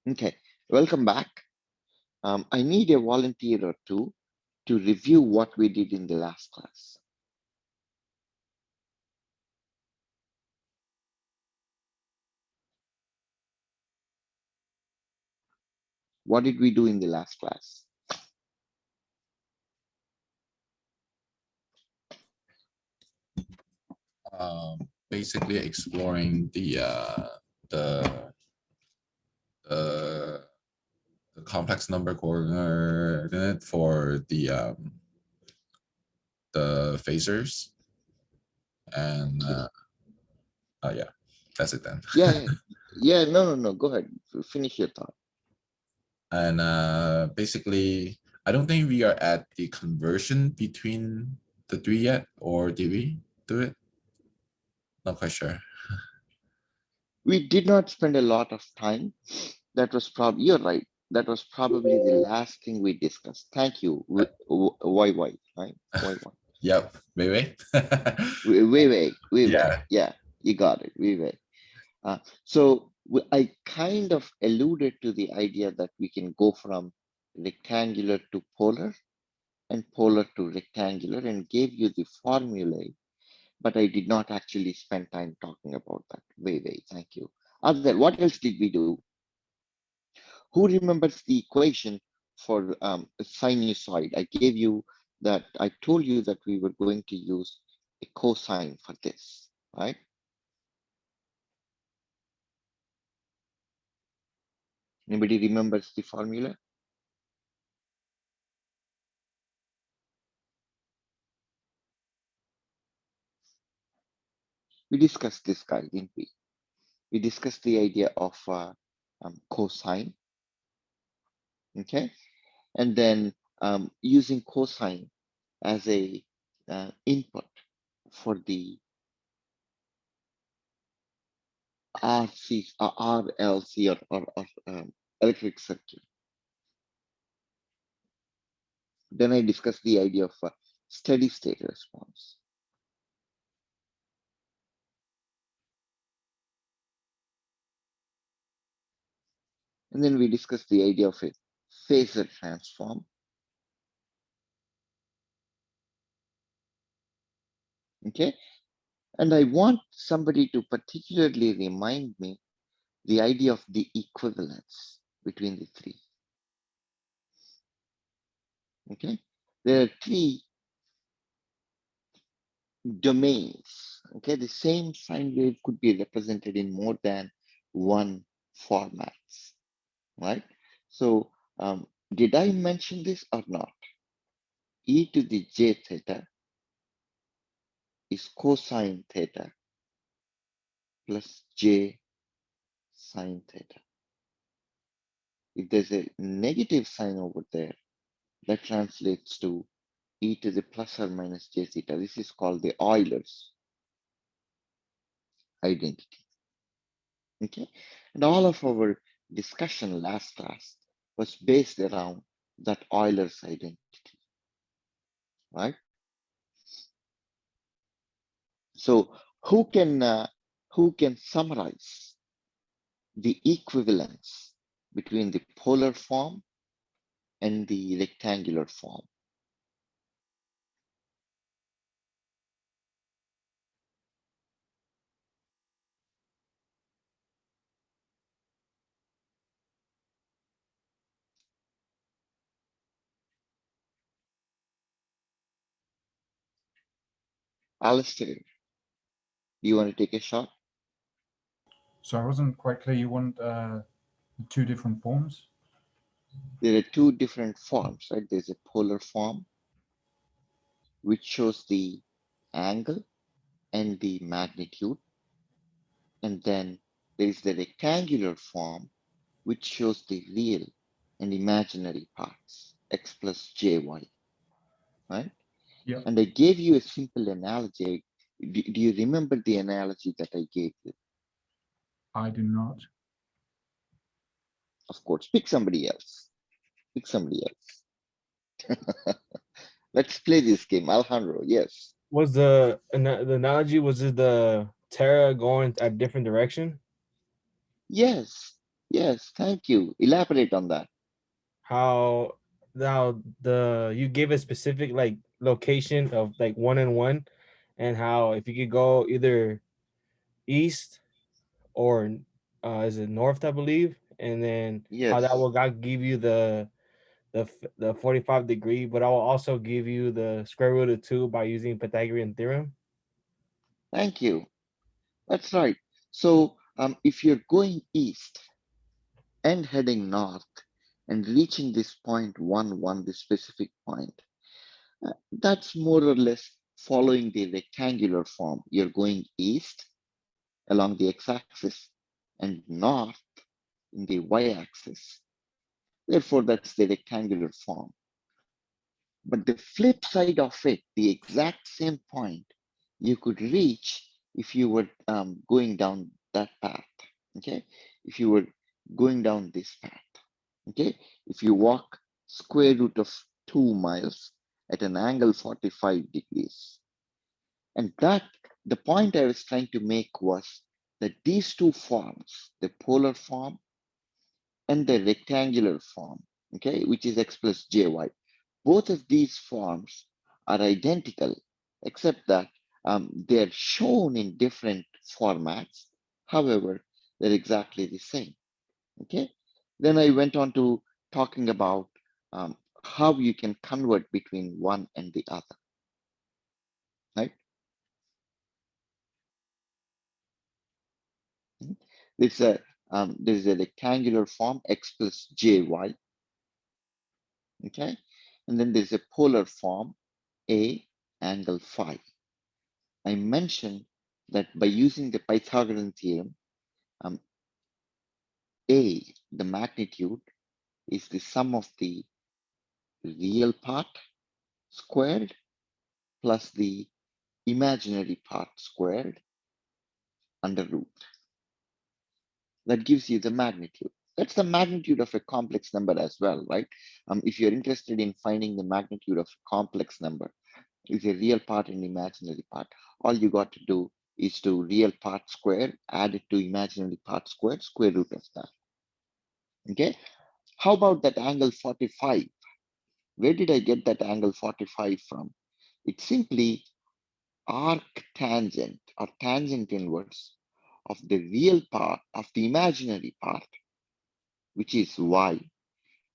Okay, welcome back. I need a volunteer or two to review what we did in the last class. What did we do in the last class? Basically exploring the the complex number coordinate for the phasors, and yeah, that's it then. Yeah. No. Go ahead. Finish your thought. And basically, I don't think we are at the conversion between the three yet, or did we do it? Not quite sure. We did not spend a lot of time. That was probably, you're right. That was probably the last thing we discussed. Thank you. Why, right? Why? Yep. Wait. Yeah. Yeah, you got it. So I kind of alluded to the idea that we can go from rectangular to polar and polar to rectangular and gave you the formulae, but I did not actually spend time talking about that. Thank you. What else did we do? Who remembers the equation for a sinusoid? I gave you that, I told you that we were going to use a cosine for this, right? Anybody remembers the formula? We discussed this guy, didn't we? We discussed the idea of cosine, okay? And then using cosine as a input for the RLC or electric circuit. Then I discussed the idea of steady state response. And then we discussed the idea of a phasor transform. Okay. And I want somebody to particularly remind me the idea of the equivalence between the three. Okay. There are three domains. Okay. The same sine wave could be represented in more than one formats, right? So did I mention this or not? E to the j theta is cosine theta plus j sine theta. If there's a negative sign over there, that translates to e to the plus or minus j theta. This is called the Euler's identity. Okay, and all of our discussion last class was based around that Euler's identity, right? So who can summarize the equivalence between the polar form and the rectangular form? Alistair, do you want to take a shot? So I wasn't quite clear. You want two different forms? There are two different forms, right? There's a polar form, which shows the angle and the magnitude. And then there is the rectangular form, which shows the real and imaginary parts, x plus jy, right? Yeah. And I gave you a simple analogy. Do you remember the analogy that I gave you? I do not. Of course, pick somebody else. Pick somebody else. Let's play this game. Alejandro, yes. Was the analogy, was it the Terra going a different direction? Yes. Yes, thank you. Elaborate on that. How now you gave a specific like location of like 1 and 1, and how if you could go either east or is it north, I believe, and then how that Yes, will God give you the 45 degree, but I will also give you the square root of 2 by using Pythagorean theorem. thank you. That's right. So if you're going east and heading north and reaching this point 1, 1, this specific point, that's more or less following the rectangular form. You're going east along the x-axis and north in the y-axis. Therefore, that's the rectangular form. But the flip side of it, the exact same point, you could reach if you were going down that path. Okay, if you were going down this path. Okay, if you walk square root of 2 miles at an angle 45 degrees, and that the point I was trying to make was that these two forms, the polar form and the rectangular form, okay, which is x plus jy, both of these forms are identical, except that they're shown in different formats. However, they're exactly the same. Okay. Then I went on to talking about how you can convert between one and the other. Right. There's a rectangular form x plus jy. Okay. And then there's a polar form a angle phi. I mentioned that by using the Pythagorean theorem, um, A, the magnitude, is the sum of the real part squared plus the imaginary part squared under root. That gives you the magnitude. That's the magnitude of a complex number as well, right? If you're interested in finding the magnitude of a complex number, is a real part and imaginary part, all you got to do is to real part squared, add it to imaginary part squared, square root of that. Okay. How about that angle 45? Where did I get that angle 45 from? It's simply arctangent or tangent inverse of the real part of the imaginary part, which is y,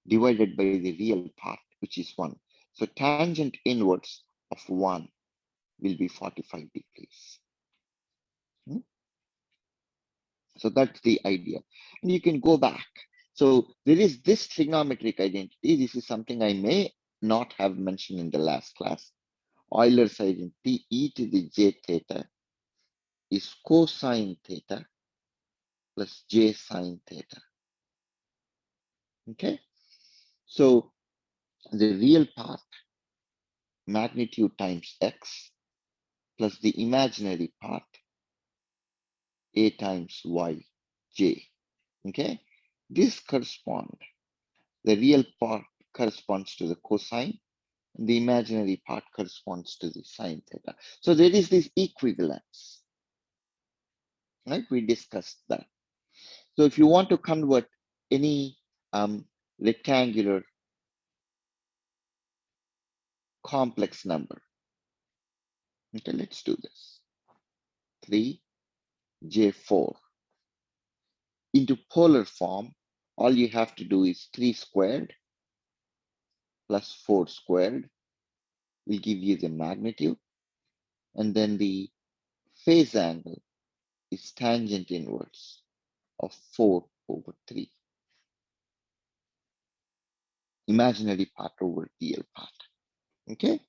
divided by the real part, which is 1. So tangent inverse of 1 will be 45 degrees. So that's the idea. And you can go back. So there is this trigonometric identity. This is something I may not have mentioned in the last class. Euler's identity e to the j theta is cosine theta plus j sine theta. Okay. So the real part, magnitude times x, plus the imaginary part, a times y, j. Okay. This corresponds, the real part corresponds to the cosine, and the imaginary part corresponds to the sine theta. So there is this equivalence, right? We discussed that. So if you want to convert any rectangular complex number, okay, let's do this. 3j4 into polar form, all you have to do is 3 squared plus 4 squared will give you the magnitude, and then the phase angle is tangent inverse of 4 over 3. Imaginary part over real part. Okay,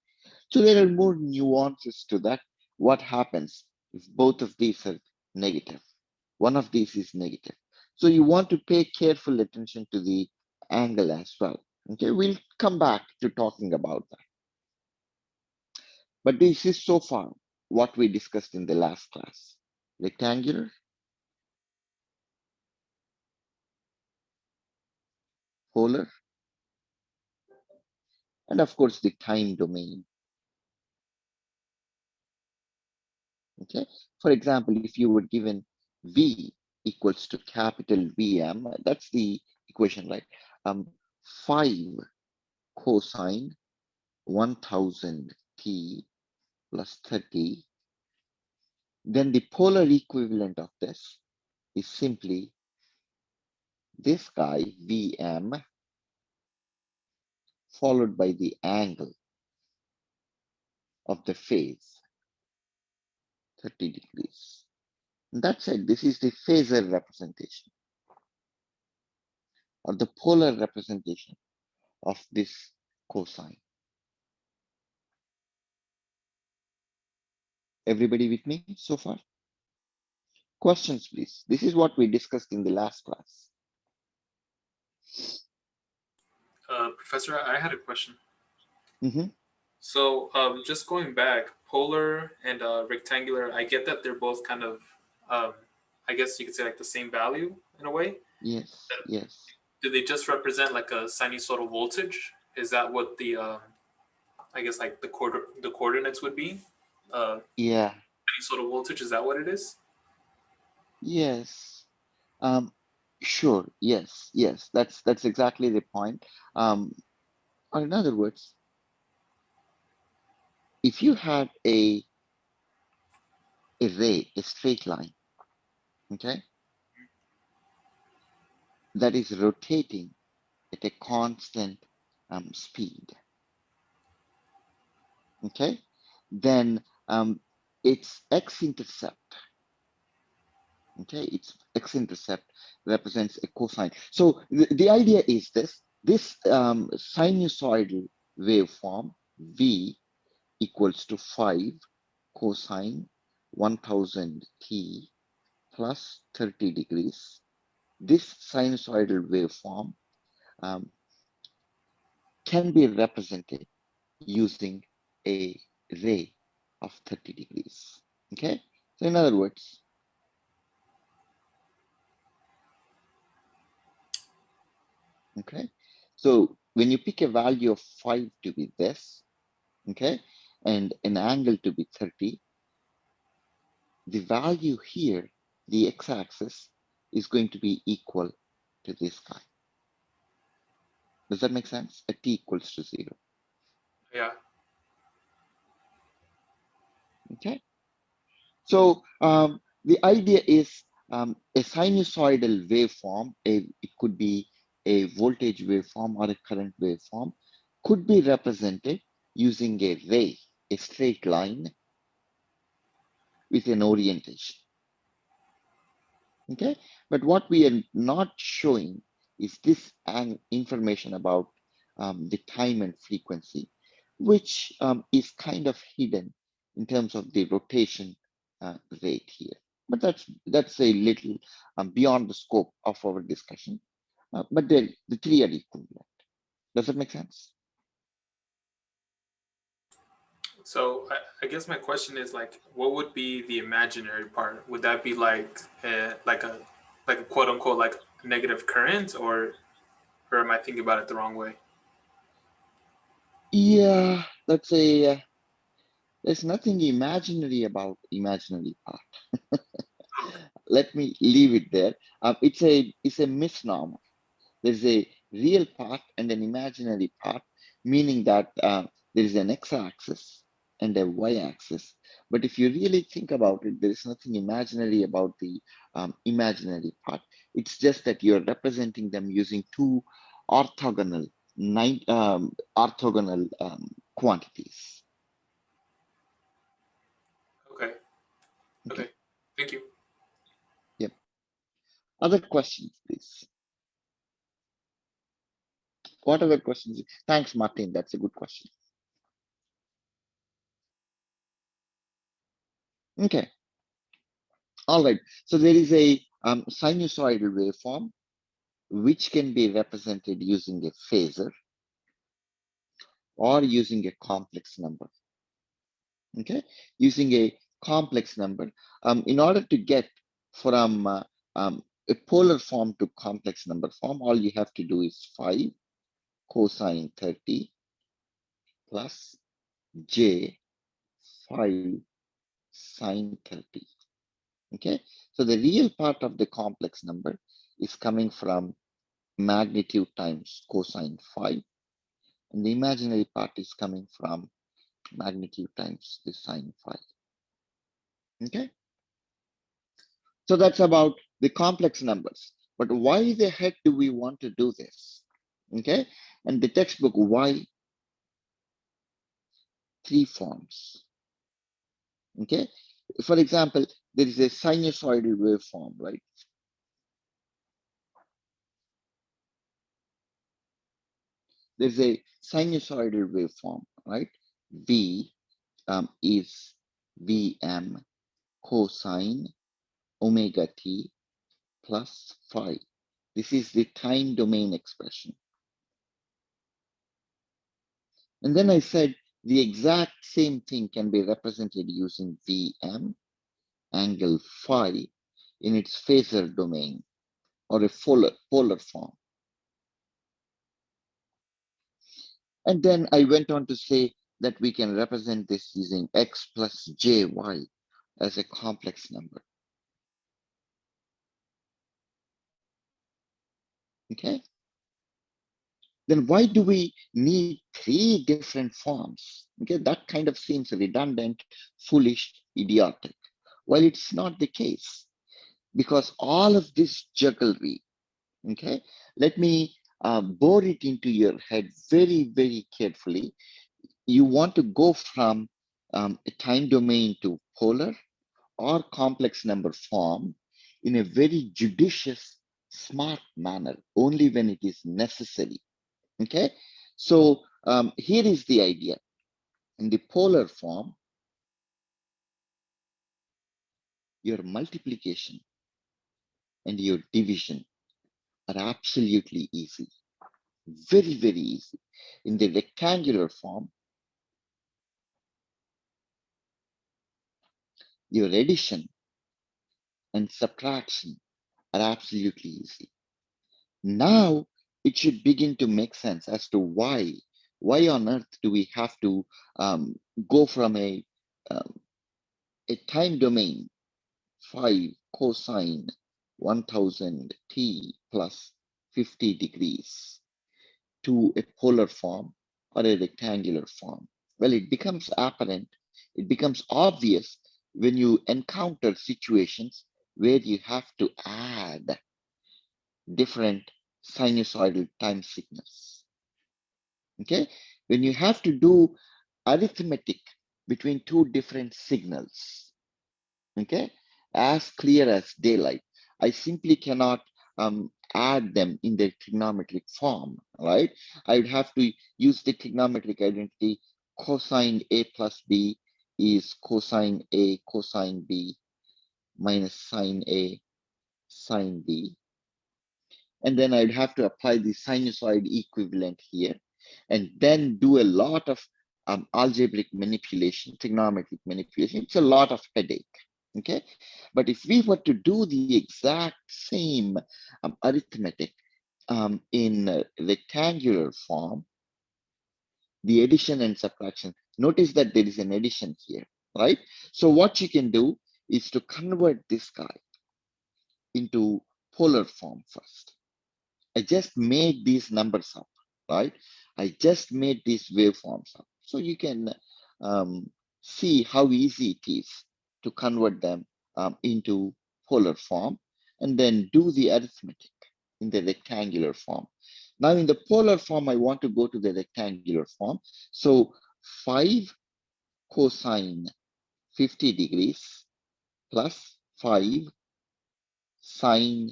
so there are more nuances to that. What happens if both of these are negative? One of these is negative. So you want to pay careful attention to the angle as well. Okay, we'll come back to talking about that. But this is so far what we discussed in the last class. Rectangular, polar, and of course the time domain. Okay, for example, if you were given V equals to capital VM. That's the equation, right? 5 cosine 1000 t plus 30. Then the polar equivalent of this is simply this guy, VM, followed by the angle of the phase, 30 degrees. And that's it. This is the phasor representation or the polar representation of this cosine. Everybody with me so far? Questions, please. This is what we discussed in the last class. Professor, I had a question. Mm-hmm. So just going back, polar and rectangular, I get that they're both kind of, I guess you could say like the same value in a way. Yes, yes. Do they just represent like a sinusoidal voltage? Is that what the, I guess like the coordinates would be? Yeah. Sinusoidal voltage, is that what it is? Yes. Sure. Yes. Yes. That's exactly the point. Or in other words, if you had a ray, a straight line, okay, that is rotating at a constant speed, okay, then its x-intercept, okay, its x-intercept represents a cosine. So the idea is this sinusoidal waveform V equals to 5 cosine 1000 t plus 30 degrees. This sinusoidal waveform can be represented using a ray of 30 degrees. Okay, so in other words, okay, so when you pick a value of 5 to be this, okay, and an angle to be 30, the value here, the x-axis, is going to be equal to this guy. Does that make sense? At t equals to 0. Yeah. Okay. So the idea is a sinusoidal waveform, it could be a voltage waveform or a current waveform, could be represented using a ray, a straight line with an orientation. Okay, but what we are not showing is this information about the time and frequency, which is kind of hidden in terms of the rotation rate here. But that's a little beyond the scope of our discussion. But the three are equivalent. Does that make sense? So I guess my question is like, what would be the imaginary part? Would that be like a quote unquote like negative current, or am I thinking about it the wrong way? Yeah, that's a. There's nothing imaginary about imaginary part. Let me leave it there. It's a misnomer. There's a real part and an imaginary part, meaning that there is an x-axis and a y-axis. But if you really think about it, there is nothing imaginary about the imaginary part. It's just that you're representing them using two orthogonal quantities. Okay. Okay. Thank you. Yep. Other questions, please. What other questions? Thanks, Martin. That's a good question. Okay. All right. So there is a sinusoidal waveform which can be represented using a phasor or using a complex number. Okay, using a complex number. In order to get from a polar form to complex number form, all you have to do is 5 cosine 30 plus j 5 sine 30. Okay, So the real part of the complex number is coming from magnitude times cosine phi, and the imaginary part is coming from magnitude times the sine phi. Okay, so that's about the complex numbers. But why the heck do we want to do this? Okay, and the textbook, why 3 forms? Okay, for example, there is a sinusoidal waveform, right? There's a sinusoidal waveform, right? V is Vm cosine omega t plus phi. This is the time domain expression. And then I said the exact same thing can be represented using Vm angle phi in its phasor domain or a polar form. And then I went on to say that we can represent this using x plus jy as a complex number. Okay. Then why do we need 3 different forms? Okay, that kind of seems redundant, foolish, idiotic. Well, it's not the case, because all of this jugglery, okay, let me bore it into your head very, very carefully. You want to go from a time domain to polar or complex number form in a very judicious, smart manner, only when it is necessary. Okay, so here is the idea. In the polar form, your multiplication and your division are absolutely easy, very, very easy. In the rectangular form, your addition and subtraction are absolutely easy. Now it should begin to make sense as to why on earth do we have to go from a time domain 5 cosine 1000 t plus 50 degrees to a polar form or a rectangular form? Well, it becomes apparent, it becomes obvious when you encounter situations where you have to add different sinusoidal time signals. Okay, when you have to do arithmetic between 2 different signals, okay, as clear as daylight, I simply cannot add them in the trigonometric form, right? I would have to use the trigonometric identity. Cosine A plus B is cosine A cosine B minus sine A sine B. And then I'd have to apply the sinusoid equivalent here, and then do a lot of algebraic manipulation, trigonometric manipulation. It's a lot of headache. Okay, but if we were to do the exact same arithmetic in rectangular form, the addition and subtraction, notice that there is an addition here, right? So what you can do is to convert this guy into polar form first. I just made these numbers up, right? I just made these waveforms up. So you can see how easy it is to convert them into polar form and then do the arithmetic in the rectangular form. Now in the polar form, I want to go to the rectangular form. So 5 cosine 50 degrees plus 5 sine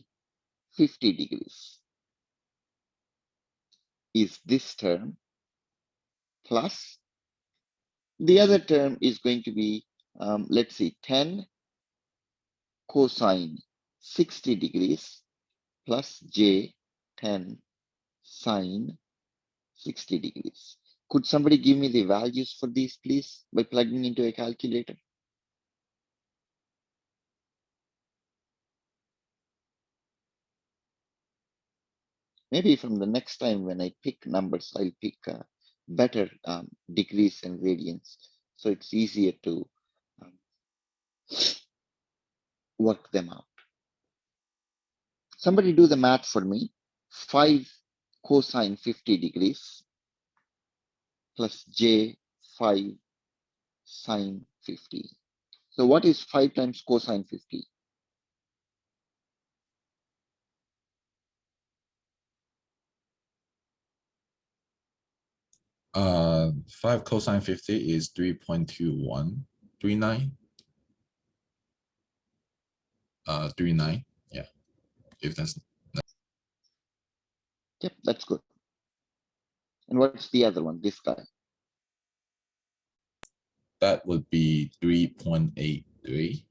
50 degrees is this term, plus the other term is going to be, let's see, 10 cosine 60 degrees plus j 10 sine 60 degrees. Could somebody give me the values for these, please, by plugging into a calculator? Maybe from the next time when I pick numbers, I'll pick better degrees and radians, so it's easier to work them out. Somebody do the math for me. 5 cosine 50 degrees plus j 5 sine 50. So what is 5 times cosine 50? Uh, 5 cosine 50 is 3.2139. 39. Yeah. If that's Yep, that's good. And what's the other one? This guy. that would be 3.83.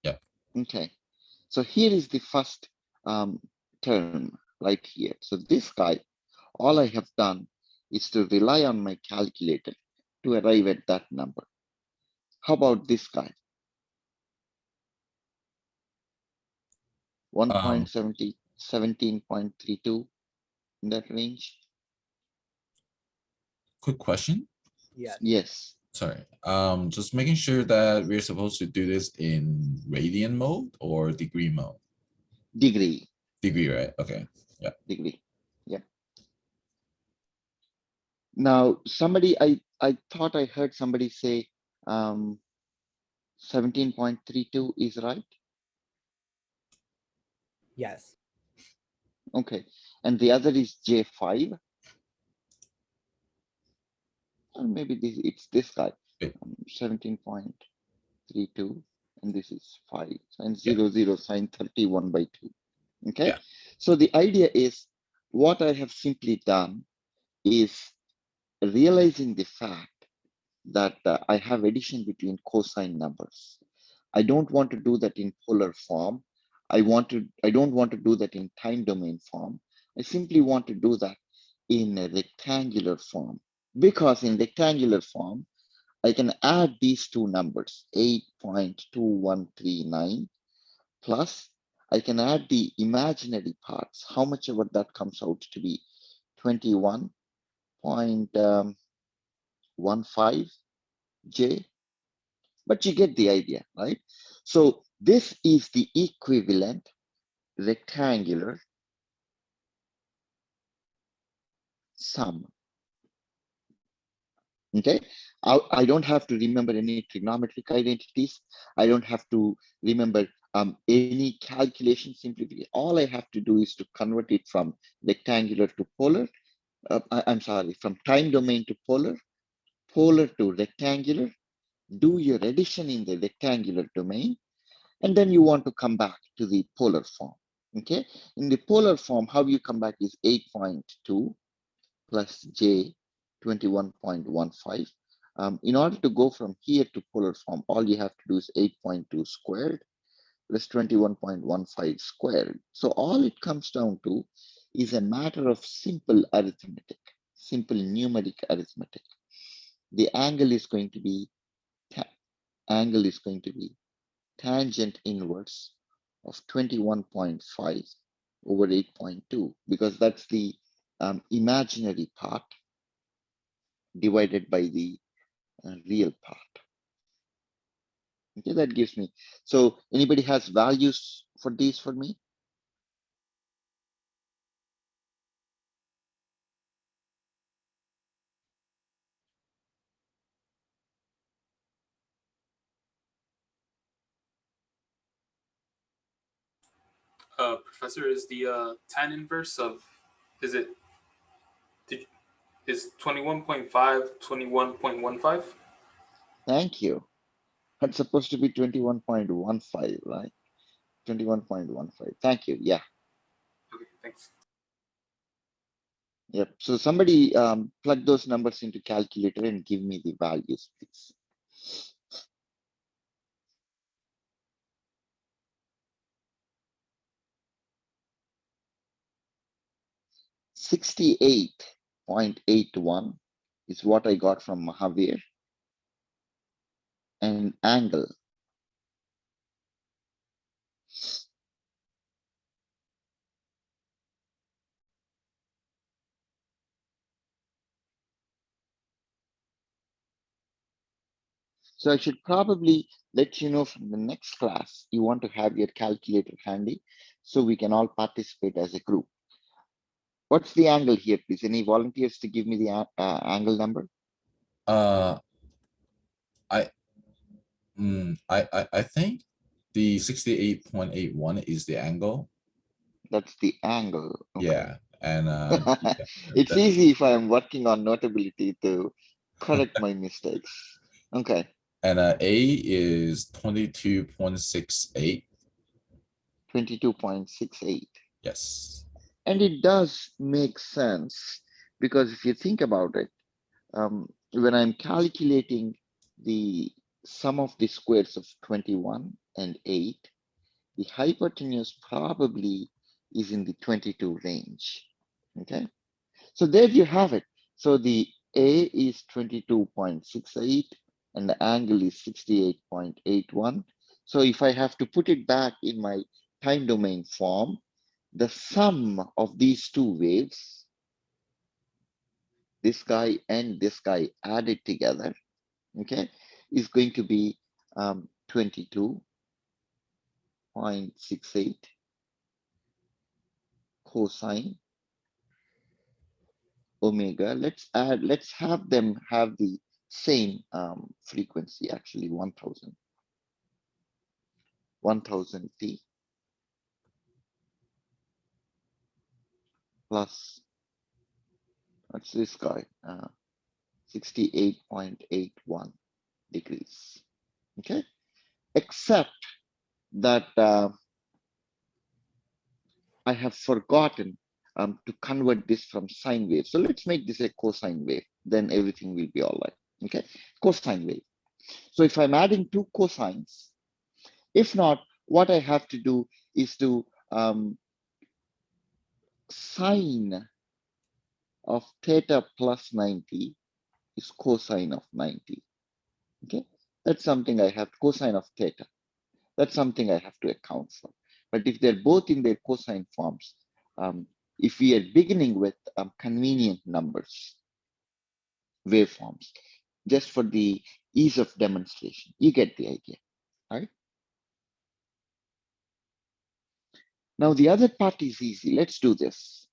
Yep. Okay. So here is the first term right here. So this guy, all I have done is to rely on my calculator to arrive at that number. How about this guy? 1.70, 17.32 in that range? Quick question. Yes. Yes, Sorry. Just making sure that we're supposed to do this in radian mode or degree mode. degree, Degree, right? Okay. Yeah. degree. Yeah. Now, somebody, I thought I heard somebody say 17.32 is right. Yes. Okay. And the other is J5. Or maybe it's this guy, Wait. 17.32, and this is 5, sine Yeah. 0, 0, sine 31/2. Okay. Yeah. So the idea is, what I have simply done is realizing the fact that I have addition between cosine numbers. I don't want to do that in polar form. I don't want to do that in time domain form. I simply want to do that in a rectangular form, because in rectangular form, I can add these two numbers, 8.2139, plus I can add the imaginary parts, how much ever that comes out to be, 21.15 J, but you get the idea, right? So this is the equivalent rectangular sum. Okay, I don't have to remember any trigonometric identities. I don't have to remember any calculation simplification. All I have to do is to convert it from rectangular to polar. I'm sorry, from time domain to polar, polar to rectangular. Do your addition in the rectangular domain, and then you want to come back to the polar form. Okay, in the polar form, how you come back is 8.2 plus j 21.15. In order to go from here to polar form, all you have to do is 8.2 squared plus 21.15 squared. So all it comes down to is a matter of simple arithmetic, simple numeric arithmetic. The angle is going to be tangent inverse of 21.5 over 8.2, because that's the imaginary part divided by the real part. Okay, that gives me. So anybody has values for these for me? Professor, is the tan inverse of, is it, is 21.5 21.15? Thank you. That's supposed to be 21.15, right? 21.15. Thank you. Yeah. Okay, thanks. Yep. So somebody plug those numbers into calculator and give me the values, please. 68.81 is what I got from Mahavir. And angle. So I should probably let you know from the next class, you want to have your calculator handy so we can all participate as a group. What's the angle here, please? Any volunteers to give me the angle number? Uh, I think the 68.81 is the angle. That's the angle. Okay. Yeah, and It's that- easy if I'm working on notability to correct my mistakes. Okay, and A is 22.68. 22.68. Yes. And it does make sense because if you think about it, when I'm calculating the sum of the squares of 21 and 8, the hypotenuse probably is in the 22 range. Okay, so there you have it. So the A is 22.68 and the angle is 68.81. So if I have to put it back in my time domain form, the sum of these two waves, this guy and this guy added together, okay, is going to be 22.68 cosine omega. Let's have them have the same frequency, actually 1000 t plus, what's this guy, 68.81 degrees. Okay, except that I have forgotten to convert this from sine wave. So let's make this a cosine wave, then everything will be all right. Okay, cosine wave. So if I'm adding two cosines, if not, what I have to do is to sine of theta plus 90 is cosine of 90. Okay, that's something I have, cosine of theta. That's something I have to account for. But if they're both in their cosine forms, if we are beginning with convenient numbers, waveforms, just for the ease of demonstration, you get the idea, right? Now the other part is easy. Let's do this.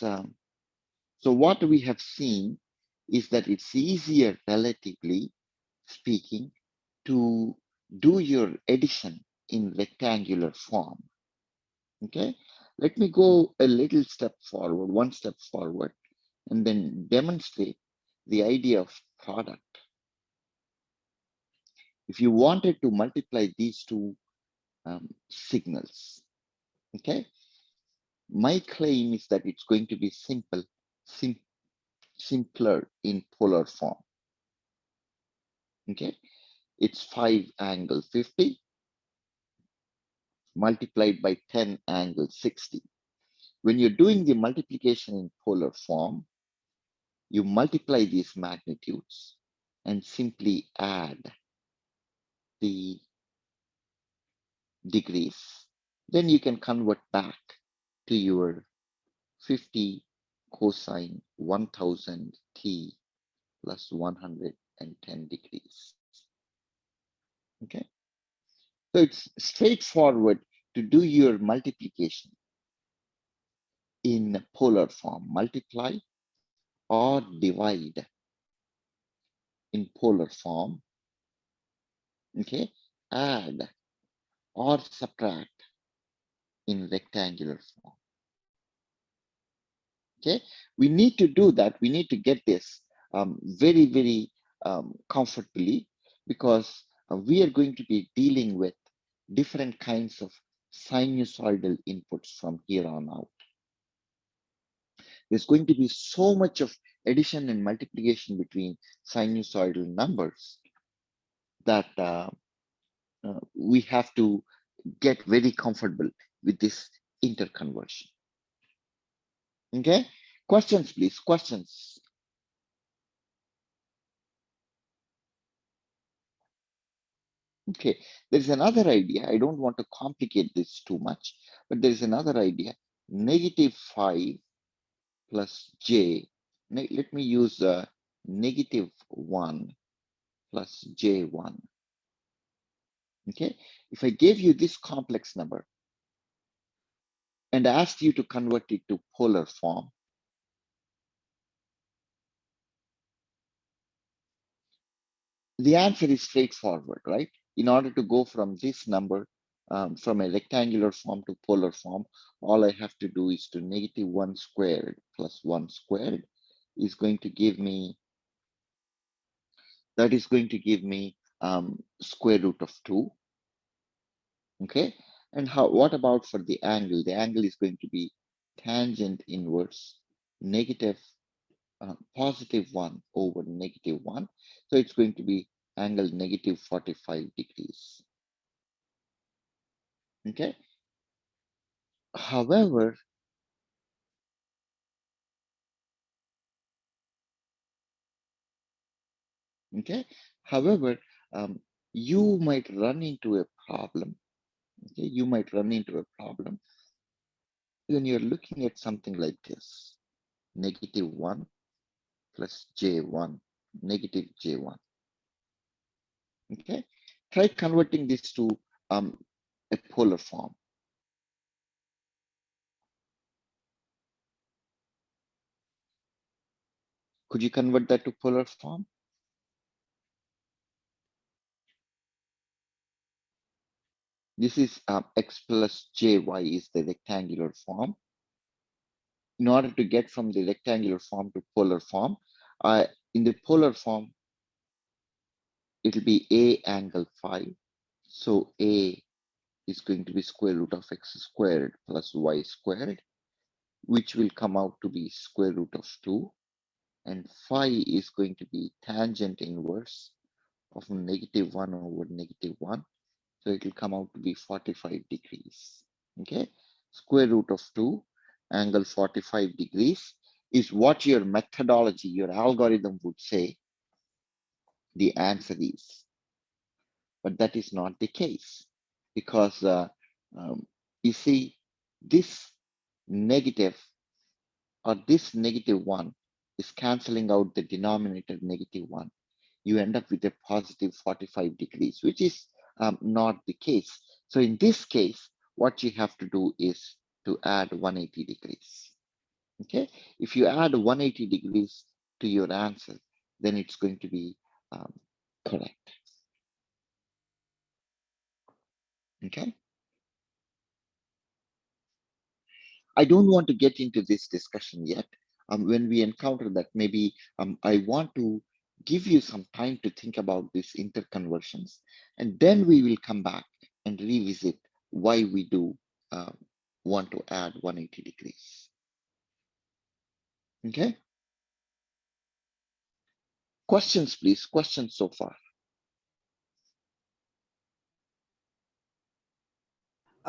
So what we have seen is that it's easier, relatively speaking, to do your addition in rectangular form. Okay, let me go a little step forward, one step forward, and then demonstrate the idea of product. If you wanted to multiply these two signals, okay, my claim is that it's going to be simpler in polar form. Okay, it's 5 angle 50 multiplied by 10 angle 60. When you're doing the multiplication in polar form, you multiply these magnitudes and simply add the degrees. Then you can convert back to your 50 cosine 1000 t plus 110 degrees. Okay, so it's straightforward to do your multiplication in polar form, multiply or divide in polar form, okay, add or subtract in rectangular form. Okay, we need to do that. We need to get this very, very comfortably, because we are going to be dealing with different kinds of sinusoidal inputs from here on out. There's going to be so much of addition and multiplication between sinusoidal numbers that we have to get very comfortable with this interconversion. Okay, questions, please, questions. Okay, there's another idea. I don't want to complicate this too much, but there's another idea. Negative 5 plus j. Let me use negative 1 plus J1. Okay, if I gave you this complex number and asked you to convert it to polar form, the answer is straightforward, right? In order to go from this number, from a rectangular form to polar form, all I have to do is to -1 squared plus 1 squared is going to give me, that is going to give me square root of 2. Okay, and what about for the angle? The angle is going to be tangent inverse negative +1 over -1. So it's going to be angle -45 degrees. Okay. However, you might run into a problem. Okay, you might run into a problem when you're looking at something like this: -1 plus J1, negative J1. Okay, try converting this to a polar form. Could you convert that to polar form? This is x plus jy is the rectangular form. In order to get from the rectangular form to polar form, in the polar form, it'll be a angle phi. So a is going to be square root of x squared plus y squared, which will come out to be square root of 2. And phi is going to be tangent inverse of -1 over -1. So it will come out to be 45 degrees. Okay, square root of 2 angle 45 degrees is what your methodology, your algorithm would say the answer is. But that is not the case, because you see, this negative or this -1 is canceling out the denominator -1. You end up with a positive 45 degrees, which is not the case. So in this case, what you have to do is to add 180 degrees. Okay, if you add 180 degrees to your answer, then it's going to be correct. Okay, I don't want to get into this discussion yet. When we encounter that, maybe I want to give you some time to think about these interconversions, and then we will come back and revisit why we do want to add 180 degrees. Okay, questions, please. Questions so far?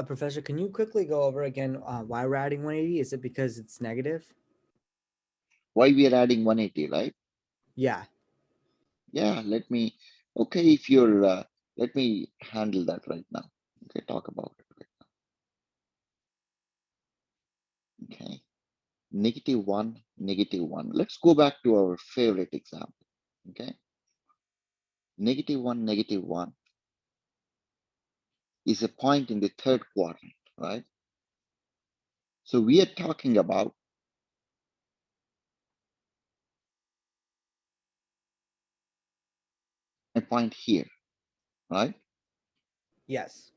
Professor, can you quickly go over again why we're adding 180? Is it because it's negative? Why we are adding 180, right? Yeah. Yeah, let me, okay, if you're, let me handle that right now. Okay, talk about it right now. Okay, -1, -1. Let's go back to our favorite example. Okay, -1, -1 is a point in the third quadrant, right? So we are talking about a point here, right? Yes.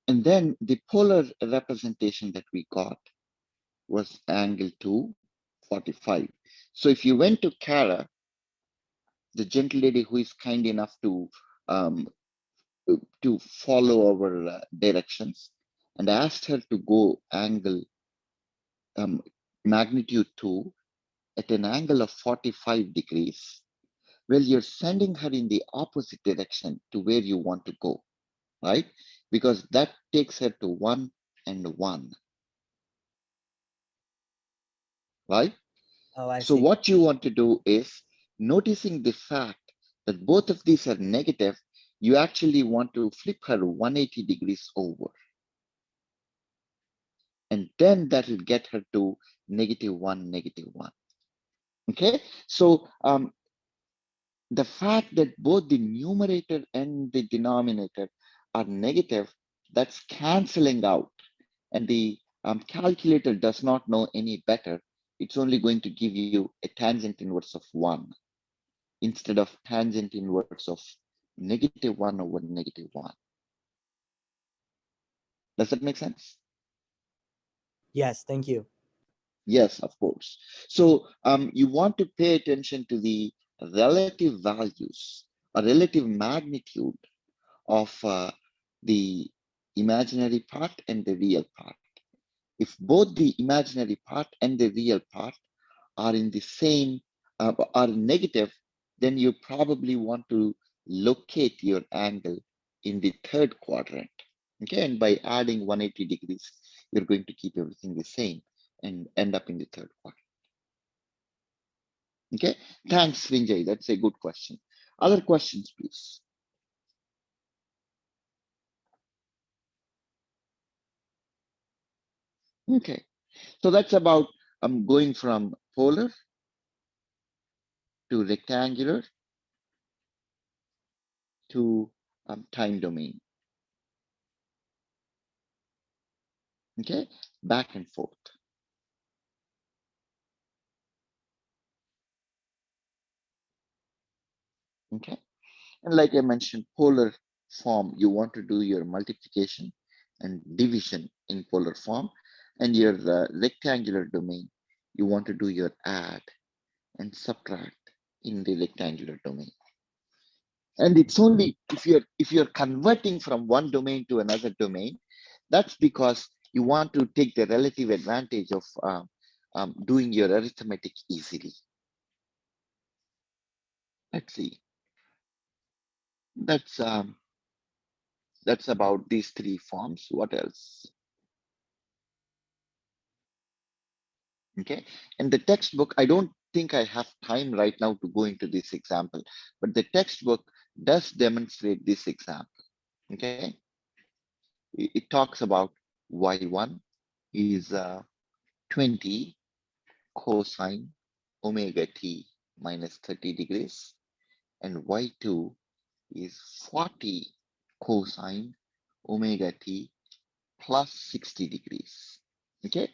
And then the polar representation that we got was angle 2, 45. So if you went to Kara, the gentle lady who is kind enough to follow our directions, and asked her to go angle magnitude 2 at an angle of 45 degrees, well, you're sending her in the opposite direction to where you want to go, right? Because that takes her to 1 and 1, right? Oh, I So see. what you want to do is, noticing the fact that both of these are negative, you actually want to flip her 180 degrees over. and then that will get her to -1, -1. Okay, so the fact that both the numerator and the denominator are negative, that's canceling out. And the calculator does not know any better. It's only going to give you a tangent inverse of 1 instead of tangent inverse of -1 over -1. Does that make sense? Yes, thank you. Yes, of course. So you want to pay attention to the relative values or relative magnitude of the imaginary part and the real part. If both the imaginary part and the real part are in the same, are negative, then you probably want to locate your angle in the third quadrant. Okay, and by adding 180 degrees, you're going to keep everything the same and end up in the third quadrant. Okay, thanks, Vinjay. That's a good question. Other questions, please. Okay, so that's about going from polar to rectangular to time domain. Okay, back and forth. Okay, and like I mentioned, polar form, you want to do your multiplication and division in polar form, and your rectangular domain, you want to do your add and subtract in the rectangular domain. And it's only if you're converting from one domain to another domain, that's because you want to take the relative advantage of doing your arithmetic easily. Let's see. That's about these three forms. What else? Okay, and the textbook, I don't think I have time right now to go into this example, but the textbook does demonstrate this example. Okay, it talks about y1 is 20 cosine omega t minus 30 degrees, and y2 is 40 cosine omega t plus 60 degrees. Okay,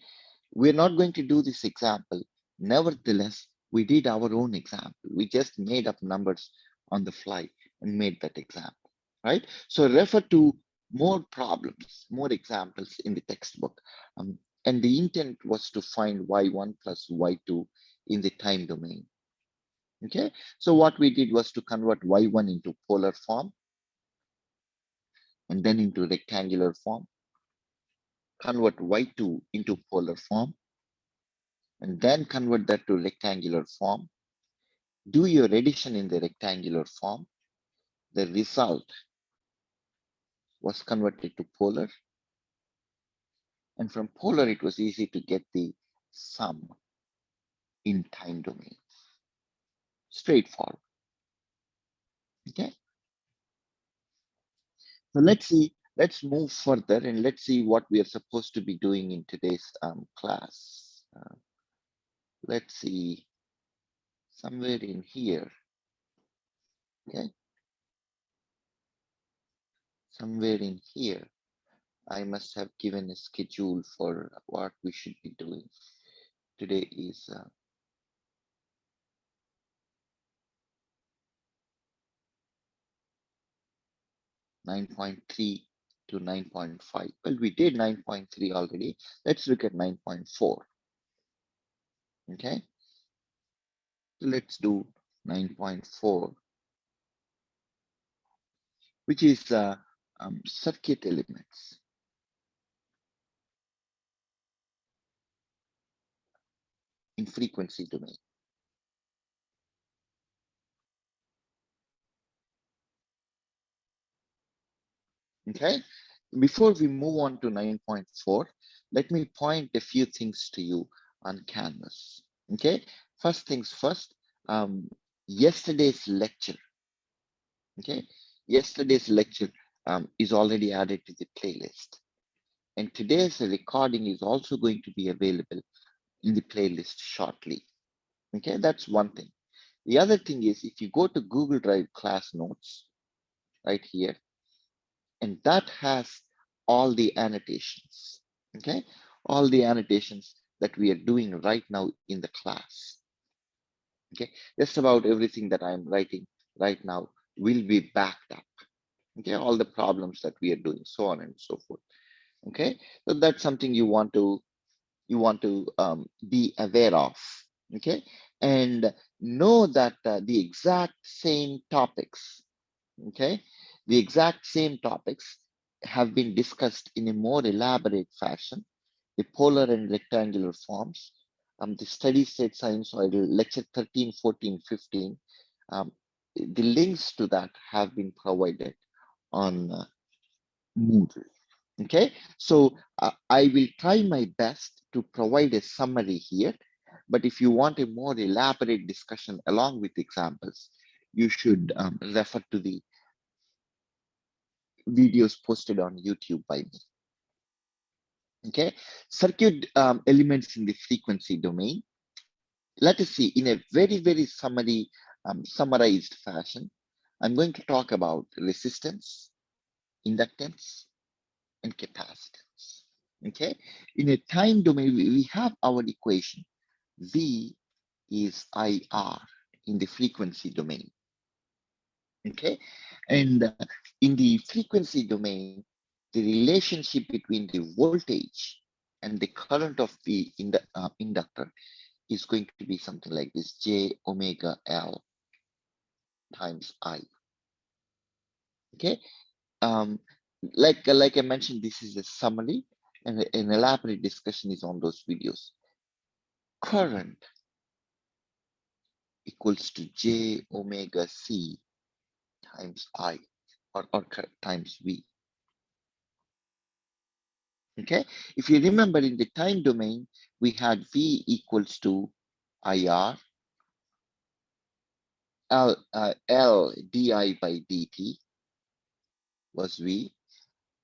we're not going to do this example. Nevertheless, we did our own example. We just made up numbers on the fly and made that example, right? So refer to more problems, more examples in the textbook. And the intent was to find y1 plus y2 in the time domain. Okay, so what we did was to convert y1 into polar form and then into rectangular form, convert y2 into polar form, and then convert that to rectangular form. Do your addition in the rectangular form. The result was converted to polar. And from polar, it was easy to get the sum in time domain. Straightforward. Okay. So let's see, let's move further and let's see what we are supposed to be doing in today's class. Let's see, somewhere in here. Okay. Somewhere in here, I must have given a schedule for what we should be doing. Today is 9.3 to 9.5. Well, we did 9.3 already. Let's look at 9.4. Okay. So let's do 9.4, which is circuit elements. In frequency domain. Okay, before we move on to 9.4, let me point a few things to you on Canvas. Okay, first things first, yesterday's lecture. Okay, yesterday's lecture is already added to the playlist. And today's recording is also going to be available in the playlist shortly. Okay, that's one thing. The other thing is if you go to Google Drive class notes right here, and that has all the annotations, okay? All the annotations that we are doing right now in the class, okay? Just about everything that I'm writing right now will be backed up, okay? All the problems that we are doing, so on and so forth, okay? So that's something you want to be aware of, okay? And know that the exact same topics, okay, the exact same topics have been discussed in a more elaborate fashion, the polar and rectangular forms, the steady state sinusoidal, lecture 13, 14, 15. The links to that have been provided on Moodle. Okay, so I will try my best to provide a summary here, but if you want a more elaborate discussion along with examples, you should refer to the videos posted on YouTube by me. Okay, circuit elements in the frequency domain. Let us see in a very summarized fashion. I'm going to talk about resistance, inductance, and capacitance. Okay, in a time domain, we have our equation. V is IR in the frequency domain. Okay, and in the frequency domain, the relationship between the voltage and the current of the inductor is going to be something like this: J omega L times I. Okay, like I mentioned, this is a summary, and an elaborate discussion is on those videos. Current equals to J omega C times I, or times V. Okay, if you remember in the time domain, we had V equals to IR L di by dt was V,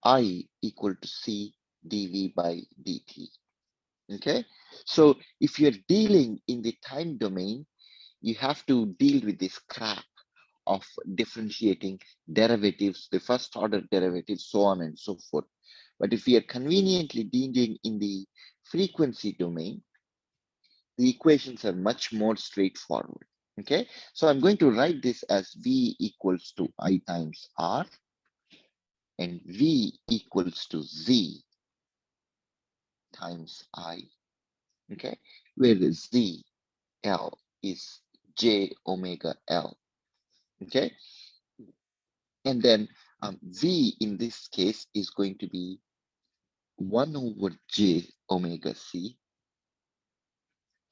I equal to C dV by dt. Okay, so if you're dealing in the time domain, you have to deal with this crap of differentiating derivatives, the first order derivatives, so on and so forth. But if we are conveniently dealing in the frequency domain, the equations are much more straightforward. Okay, so I'm going to write this as V equals to I times R and V equals to Z times I. Okay, where the Z L is J omega L. Okay, and then V in this case is going to be 1 over J omega C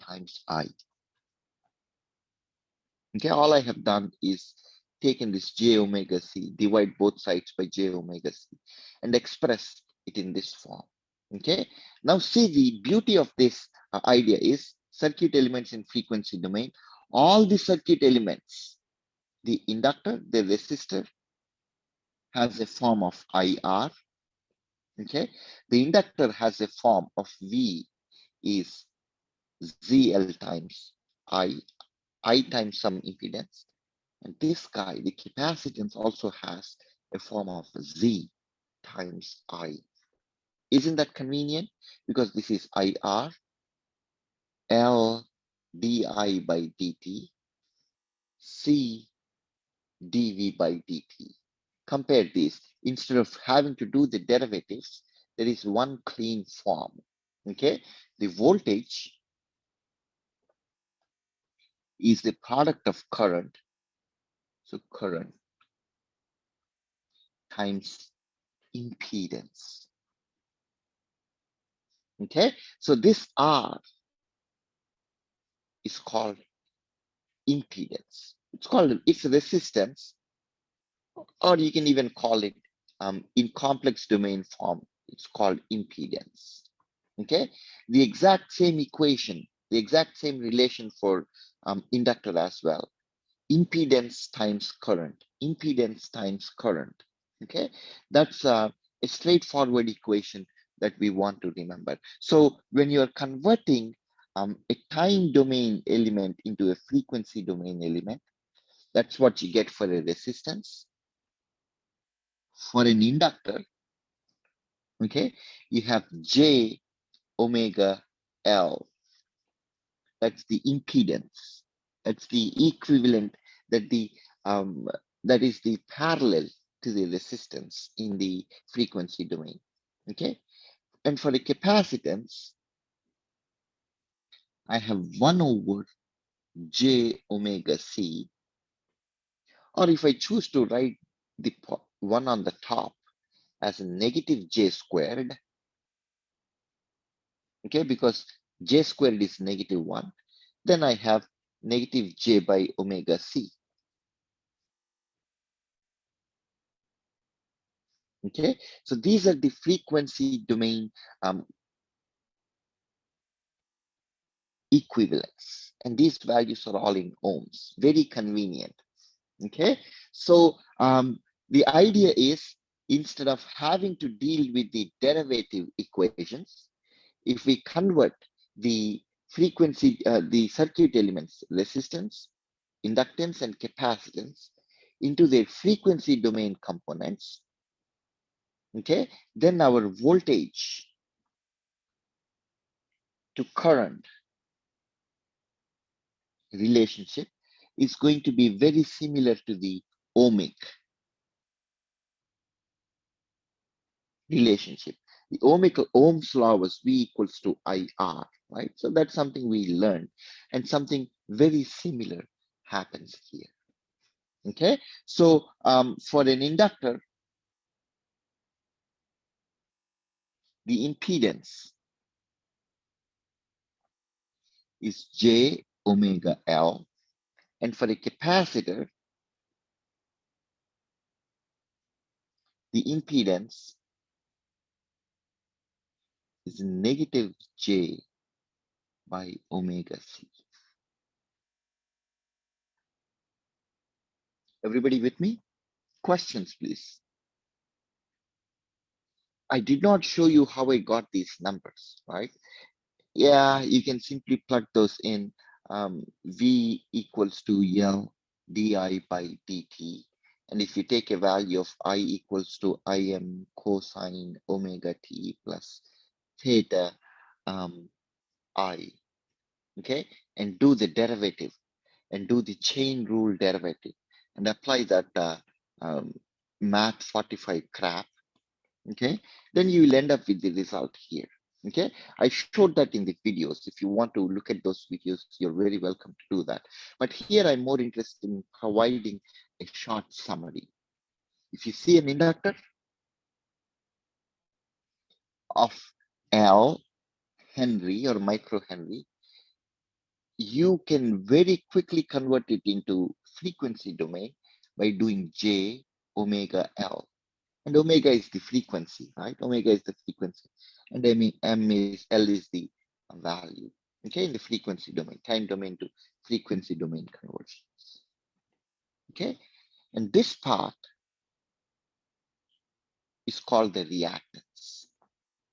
times I. Okay, all I have done is taken this J omega C, divide both sides by J omega C, and express it in this form. Okay, now see, the beauty of this idea is circuit elements in frequency domain. All the circuit elements, the inductor, the resistor, has a form of IR. Okay, the inductor has a form of V is ZL times I times some impedance. And this guy, the capacitance, also has a form of Z times I. Isn't that convenient? Because this is IR L di by dt C dV by dt. Compare this. Instead of having to do the derivatives, there is one clean form. Okay, the voltage is the product of current. So current times impedance. Okay, so this R is called impedance. It's resistance, or you can even call it in complex domain form, it's called impedance. Okay, the exact same equation, the exact same relation for inductor as well. Impedance times current, impedance times current. Okay, that's a straightforward equation that we want to remember. So when you're converting a time domain element into a frequency domain element, that's what you get for a resistance. For an inductor, okay, you have J omega L. That's the impedance. That's the equivalent, that that is the parallel to the resistance in the frequency domain. Okay. And for the capacitance, I have 1 over J omega C. Or if I choose to write the one on the top as a negative J squared, okay, because J squared is -1, then I have negative J by omega C. Okay, so these are the frequency domain equivalents, and these values are all in ohms. Very convenient. Okay, so the idea is, instead of having to deal with the derivative equations, if we convert the frequency, the circuit elements, resistance, inductance, and capacitance into their frequency domain components, okay, then our voltage to current relationship is going to be very similar to the ohmic relationship. The Ohm's law was V equals to IR, right? So that's something we learned, and something very similar happens here. Okay, so for an inductor, the impedance is J omega L, and for a capacitor, the impedance is negative J by omega C. Everybody with me? Questions, please. I did not show you how I got these numbers, right? Yeah, you can simply plug those in. V equals to L di by dt. And if you take a value of I equals to Im cosine omega t plus theta I, okay, and do the derivative and do the chain rule derivative and apply that math 45 crap, okay, then you will end up with the result here. Okay, I showed that in the videos. If you want to look at those videos, you're very welcome to do that. But here I'm more interested in providing a short summary. If you see an inductor of L Henry or microhenry, you can very quickly convert it into frequency domain by doing J omega L. And omega is the frequency, right? Omega is the frequency. And I mean, L is the value, okay, in the frequency domain, time domain to frequency domain conversions. Okay, and this part is called the reactance.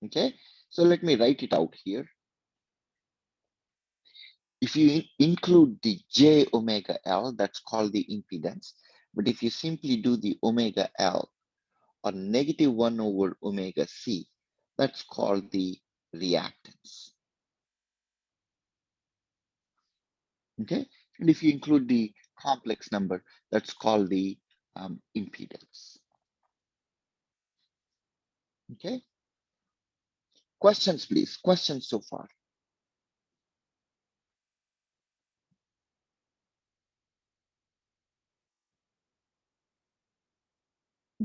Okay, so let me write it out here. If you include the J omega L, that's called the impedance. But if you simply do the omega L or -1 over omega C, that's called the reactance. Okay, and if you include the complex number, that's called the impedance. Okay, questions, please. Questions so far?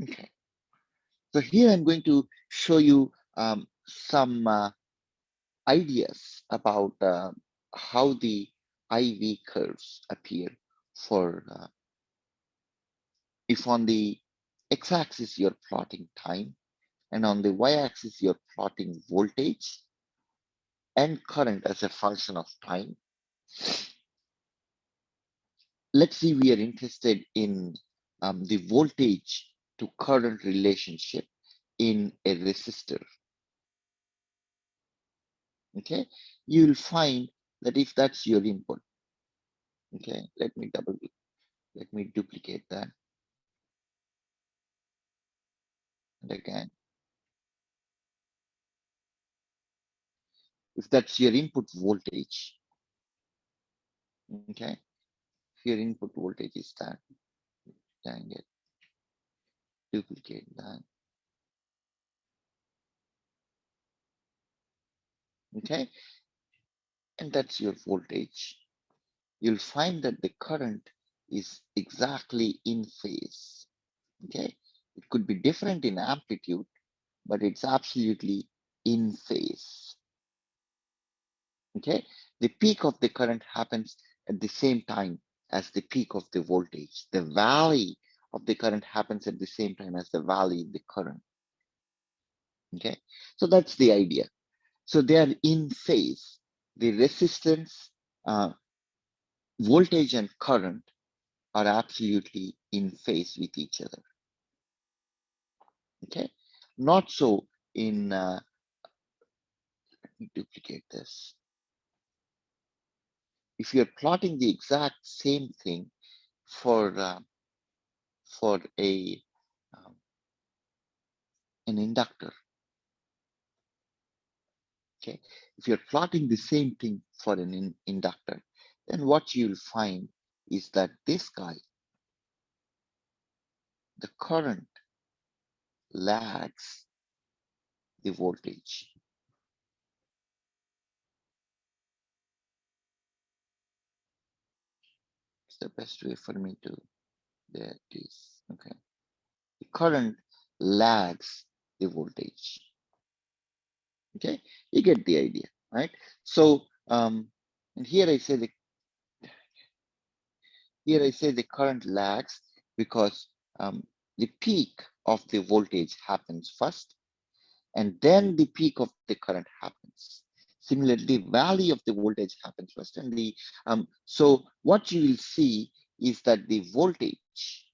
Okay, so here I'm going to show you some ideas about how the IV curves appear for if on the x-axis you're plotting time and on the y-axis you're plotting voltage and current as a function of time. Let's see, we are interested in the voltage to current relationship in a resistor. Okay, you'll find that if that's your input, okay, let me duplicate that. And again, if that's your input voltage, okay, if your input voltage is that, dang it, duplicate that. Okay, and that's your voltage. You'll find that the current is exactly in phase. Okay, it could be different in amplitude, but it's absolutely in phase. Okay, the peak of the current happens at the same time as the peak of the voltage. The valley of the current happens at the same time as the valley in the current. Okay, so that's the idea. So they are in phase. The resistance, voltage and current are absolutely in phase with each other. Okay, not so in, let me duplicate this. If you're plotting the exact same thing for a an inductor, okay, if you're plotting the same thing for an inductor, then what you'll find is that this guy, the current lags the voltage. It's the best way for me to, there it is, okay. The current lags the voltage. Okay, you get the idea, right? So, and here I say the current lags because the peak of the voltage happens first, and then the peak of the current happens. Similarly, the valley of the voltage happens first, and the so what you will see is that the voltage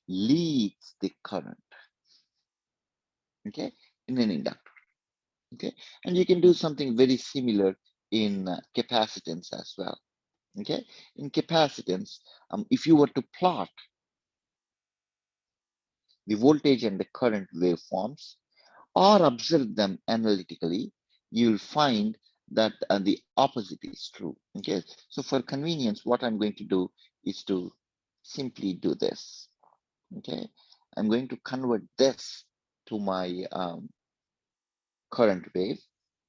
leads the current, okay, in an inductor. Okay, and you can do something very similar in capacitance as well. Okay, in capacitance, if you were to plot the voltage and the current waveforms or observe them analytically, you'll find that the opposite is true. Okay, so for convenience, what I'm going to do is to simply do this. Okay, I'm going to convert this to my current wave,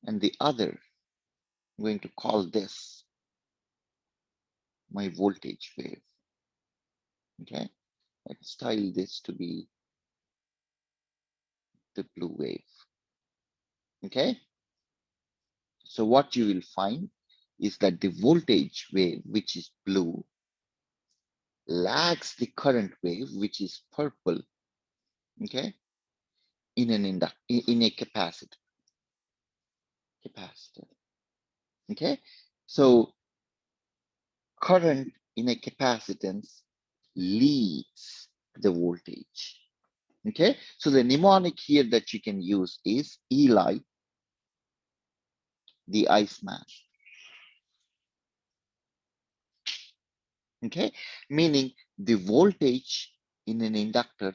and the other, I'm going to call this my voltage wave. Okay, let's style this to be the blue wave. Okay, so what you will find is that the voltage wave, which is blue, lags the current wave, which is purple. Okay, in a capacitor. Okay, so current in a capacitance leads the voltage. Okay, so the mnemonic here that you can use is Eli, the Iceman. Okay, meaning the voltage in an inductor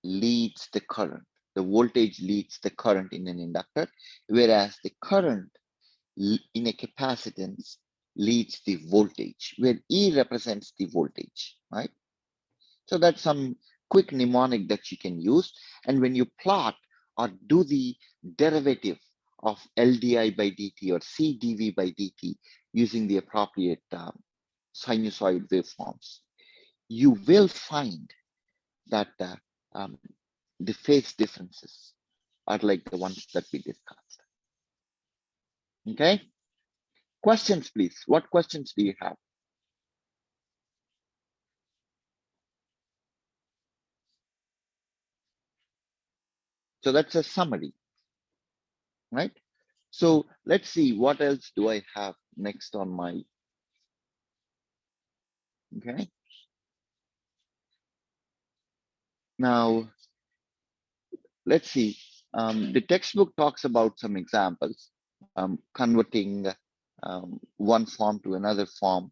leads the current. The voltage leads the current in an inductor, whereas the current in a capacitance leads the voltage, where E represents the voltage, right? So that's some quick mnemonic that you can use. And when you plot or do the derivative of LdI by dt or CdV by dt using the appropriate sinusoid waveforms, you will find that the phase differences are like the ones that we discussed. Okay, questions, please. What questions do you have? So that's a summary, right? So let's see, what else do I have next on my, okay. Now, let's see, the textbook talks about some examples, converting one form to another form,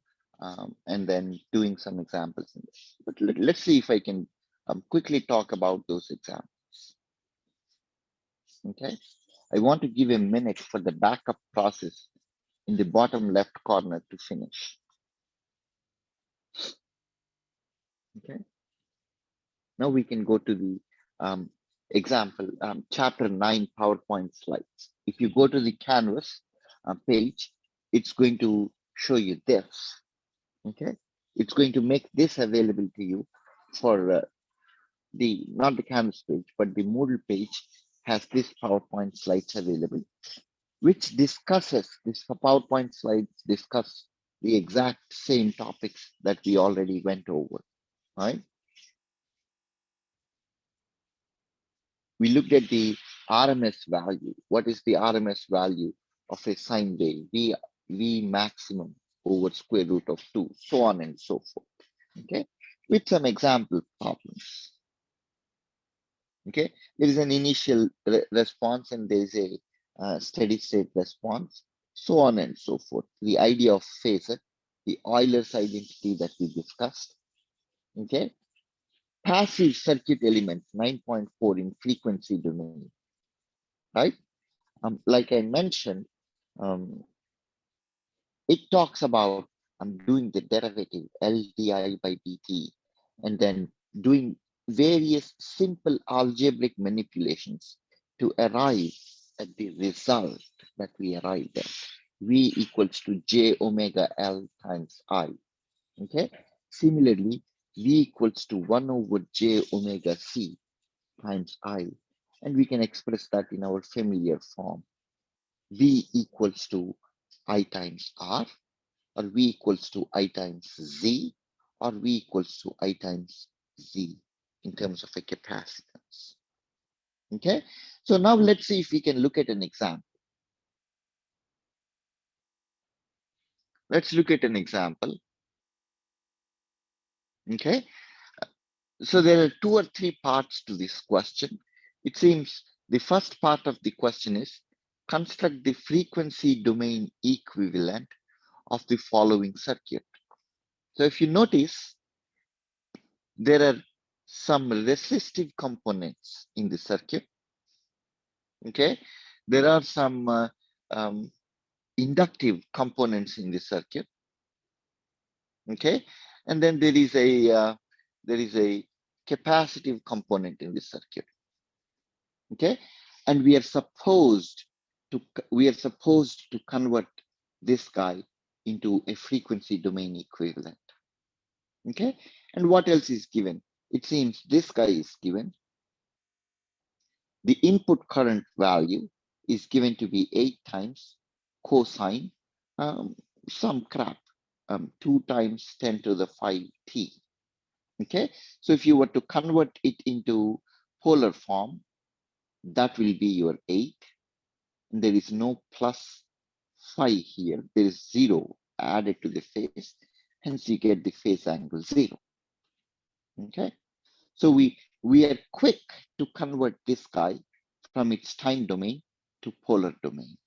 and then doing some examples in this. But let's see if I can quickly talk about those examples. Okay, I want to give a minute for the backup process in the bottom left corner to finish. Okay, now we can go to the example, chapter 9 PowerPoint slides. If you go to the Canvas page, it's going to show you this. Okay, it's going to make this available to you for not the Canvas page, but the Moodle page has this PowerPoint slides available, which discusses, this PowerPoint slides discuss the exact same topics that we already went over, right? We looked at the RMS value. What is the RMS value of a sine wave? V maximum over square root of 2, so on and so forth. Okay, with some example problems. Okay, there is an initial response and there is a steady state response, so on and so forth. The idea of phasor, the Euler's identity that we discussed. Okay, passive circuit elements 9.4 in frequency domain, right? Like I mentioned, it talks about doing the derivative LdI by dt and then doing various simple algebraic manipulations to arrive at the result that we arrived at. V equals to j omega L times I. Okay. Similarly, V equals to 1 over j omega C times I. And we can express that in our familiar form. V equals to I times R, or V equals to I times Z, or V equals to I times Z in terms of a capacitance. Okay, so now let's see if we can look at an example. Let's look at an example. Okay, so there are 2 or 3 parts to this question. It seems the first part of the question is construct the frequency domain equivalent of the following circuit. So if you notice, there are some resistive components in the circuit. Okay, there are some inductive components in the circuit. Okay, and then there is a capacitive component in the circuit. Okay, and we are supposed to convert this guy into a frequency domain equivalent. Okay, and what else is given? It seems this guy is given. The input current value is given to be 8 times cosine some crap, 2 times 10 to the 5 t. Okay, so if you were to convert it into polar form, that will be your 8. And there is no plus phi here. There is 0 added to the phase. Hence, you get the phase angle 0. Okay, so we are quick to convert this guy from its time domain to polar domain.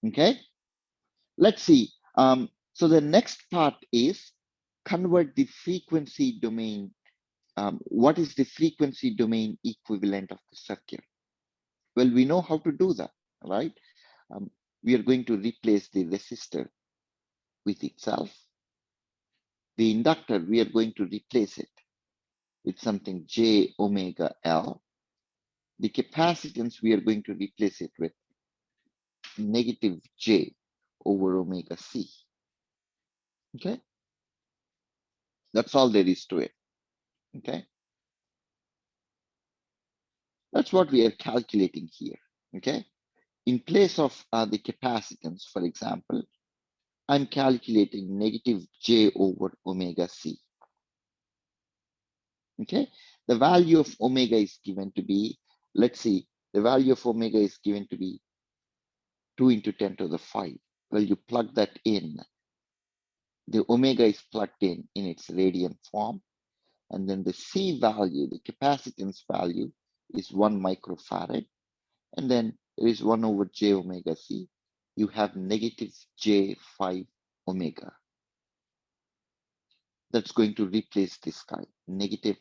Okay, let's see. So the next part is convert the frequency domain. What is the frequency domain equivalent of the circuit? Well, we know how to do that, right? We are going to replace the resistor with itself. The inductor, we are going to replace it with something j omega L. The capacitance, we are going to replace it with negative j over omega C. Okay, that's all there is to it. Okay, that's what we are calculating here. Okay, in place of the capacitance, for example, I'm calculating negative j over omega C. Okay, the value of omega is given to be, let's see, the value of omega is given to be 2 into 10 to the 5. Well, you plug that in. The omega is plugged in its radian form. And then the C value, the capacitance value, is 1 microfarad, and then there is 1 over j omega c. You have negative j5 omega. That's going to replace this guy. Negative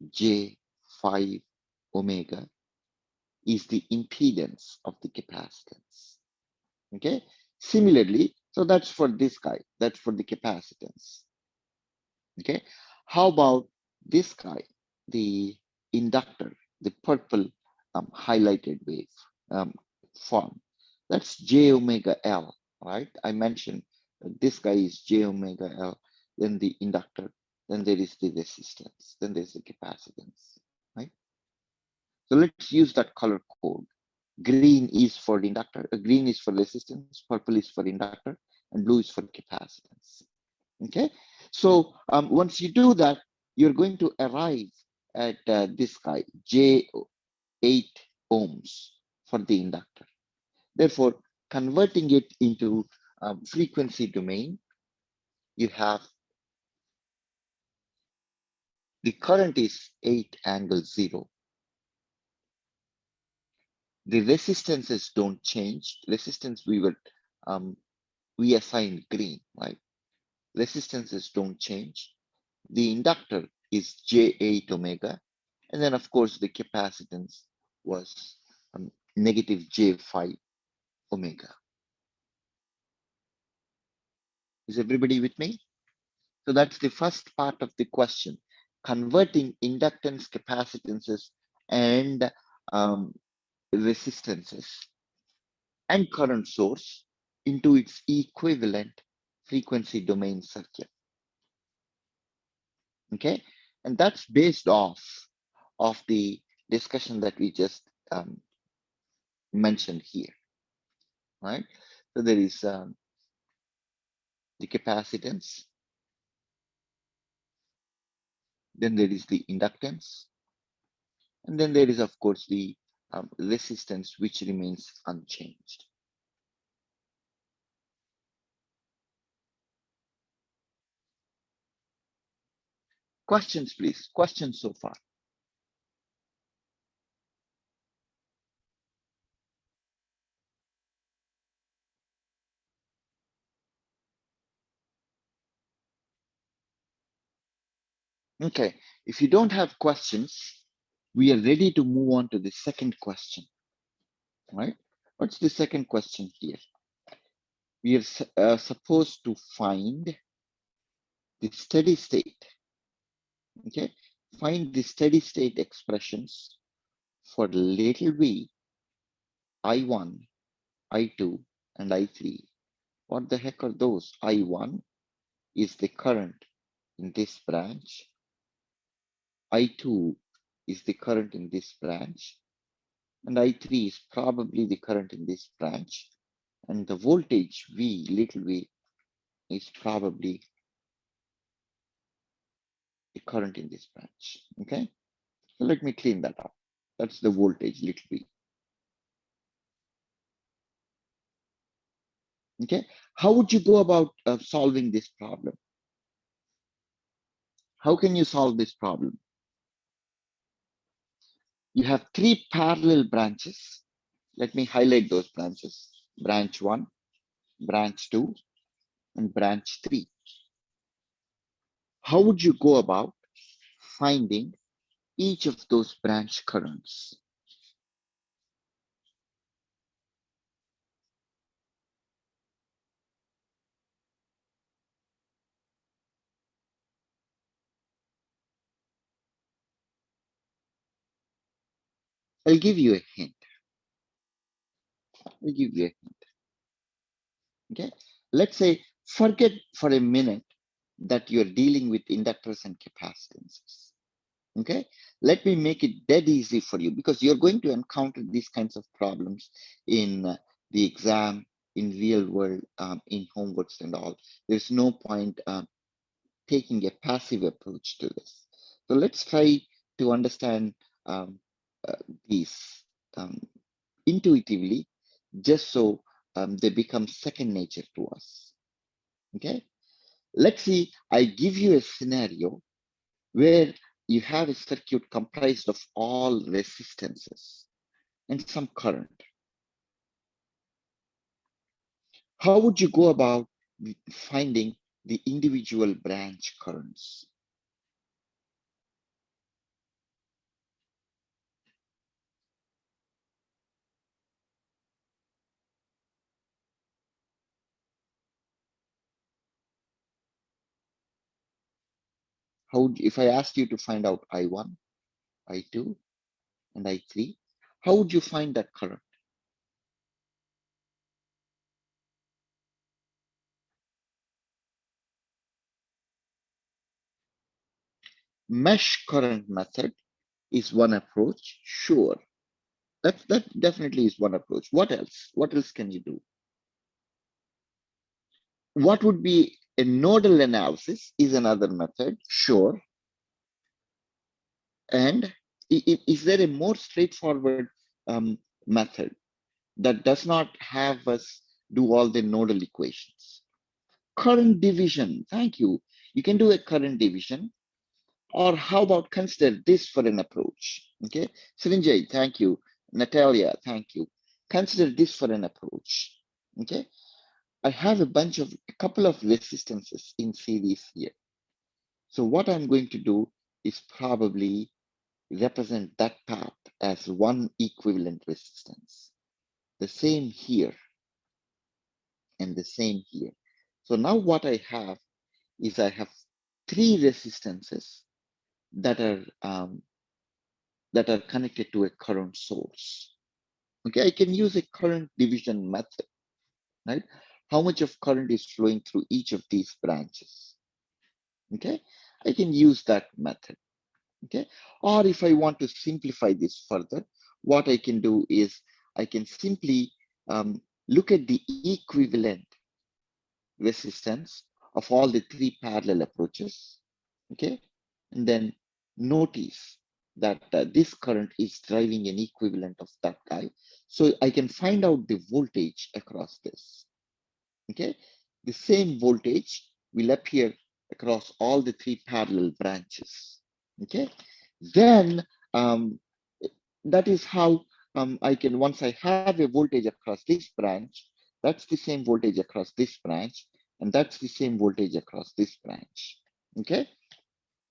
j5 omega is the impedance of the capacitance. Okay. Similarly, so that's for this guy. That's for the capacitance. Okay. How about this guy, the inductor, the purple highlighted wave form? That's j omega L, right? I mentioned that this guy is j omega L, then the inductor, then there is the resistance, then there's the capacitance, right? So let's use that color code. Green is for the inductor, green is for resistance, purple is for inductor, and blue is for capacitance. Okay, so once you do that, you're going to arrive at this guy, J8 ohms for the inductor. Therefore, converting it into frequency domain, you have the current is 8 angle 0. The resistances don't change. Resistance we assign green, right? Resistances don't change. The inductor is J8 omega. And then, of course, the capacitance was negative J5 omega. Is everybody with me? So that's the first part of the question, converting inductance, capacitances, and resistances and current source into its equivalent frequency domain circuit. Okay, and that's based off of the discussion that we just mentioned here, right? So there is the capacitance, then there is the inductance, and then there is, of course, the resistance, which remains unchanged. Questions, please. Questions so far? Okay, if you don't have questions, we are ready to move on to the second question, right? What's the second question here? We are supposed to find the steady state, okay? Find the steady state expressions for little v, I1, I2, and I3. What the heck are those? I1 is the current in this branch. I2 is the current in this branch. And I3 is probably the current in this branch. And the voltage V, little v, is probably the current in this branch. Okay, so let me clean that up. That's the voltage, little v. Okay, how would you go about solving this problem? How can you solve this problem? You have 3 parallel branches. Let me highlight those branches. Branch 1, branch 2, and branch 3. How would you go about finding each of those branch currents? I'll give you a hint. I'll give you a hint. Okay, let's say, forget for a minute that you're dealing with inductors and capacitances. Okay, let me make it dead easy for you, because you're going to encounter these kinds of problems in the exam, in real world, in homeworks and all. There's no point taking a passive approach to this. So let's try to understand these intuitively, just so they become second nature to us. Okay, let's see, I give you a scenario where you have a circuit comprised of all resistances and some current. How would you go about finding the individual branch currents? If I asked you to find out I1, I2, and I3, how would you find that current? Mesh current method is one approach, sure. That definitely is one approach. What else? What else can you do? What would be a nodal analysis is another method, sure. And is there a more straightforward method that does not have us do all the nodal equations? Current division, thank you. You can do a current division. Or how about consider this for an approach? Okay, Srinjay, thank you. Natalia, thank you. Consider this for an approach. Okay, I have a couple of resistances in series here. So what I'm going to do is probably represent that path as one equivalent resistance. The same here and the same here. So now what I have is I have three resistances that are connected to a current source. Okay, I can use a current division method, right? How much of current is flowing through each of these branches? Okay, I can use that method. Okay, or if I want to simplify this further, what I can do is I can simply look at the equivalent resistance of all the three parallel approaches. Okay, and then notice that this current is driving an equivalent of that guy. So I can find out the voltage across this. Okay, the same voltage will appear across all the three parallel branches. Okay, then that is how I can, once I have a voltage across this branch, that's the same voltage across this branch, and that's the same voltage across this branch. Okay,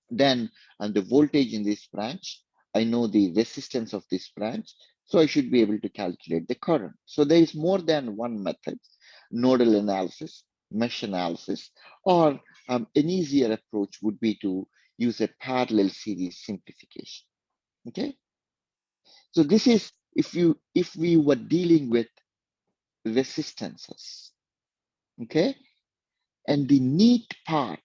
then the voltage in this branch, I know the resistance of this branch, so I should be able to calculate the current. So there is more than one method: nodal analysis, mesh analysis, or an easier approach would be to use a parallel series simplification. Okay, so this is if we were dealing with resistances. Okay, and the neat part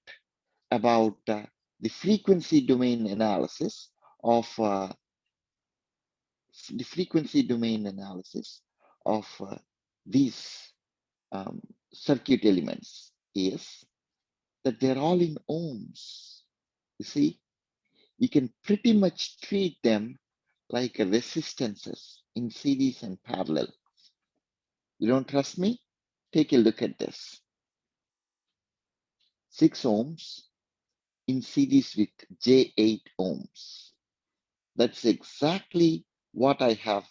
about the frequency domain analysis of these circuit elements is that they're all in ohms. You see, you can pretty much treat them like resistances in series and parallel. You don't trust me? Take a look at this. 6 ohms in series with J8 ohms. That's exactly what I have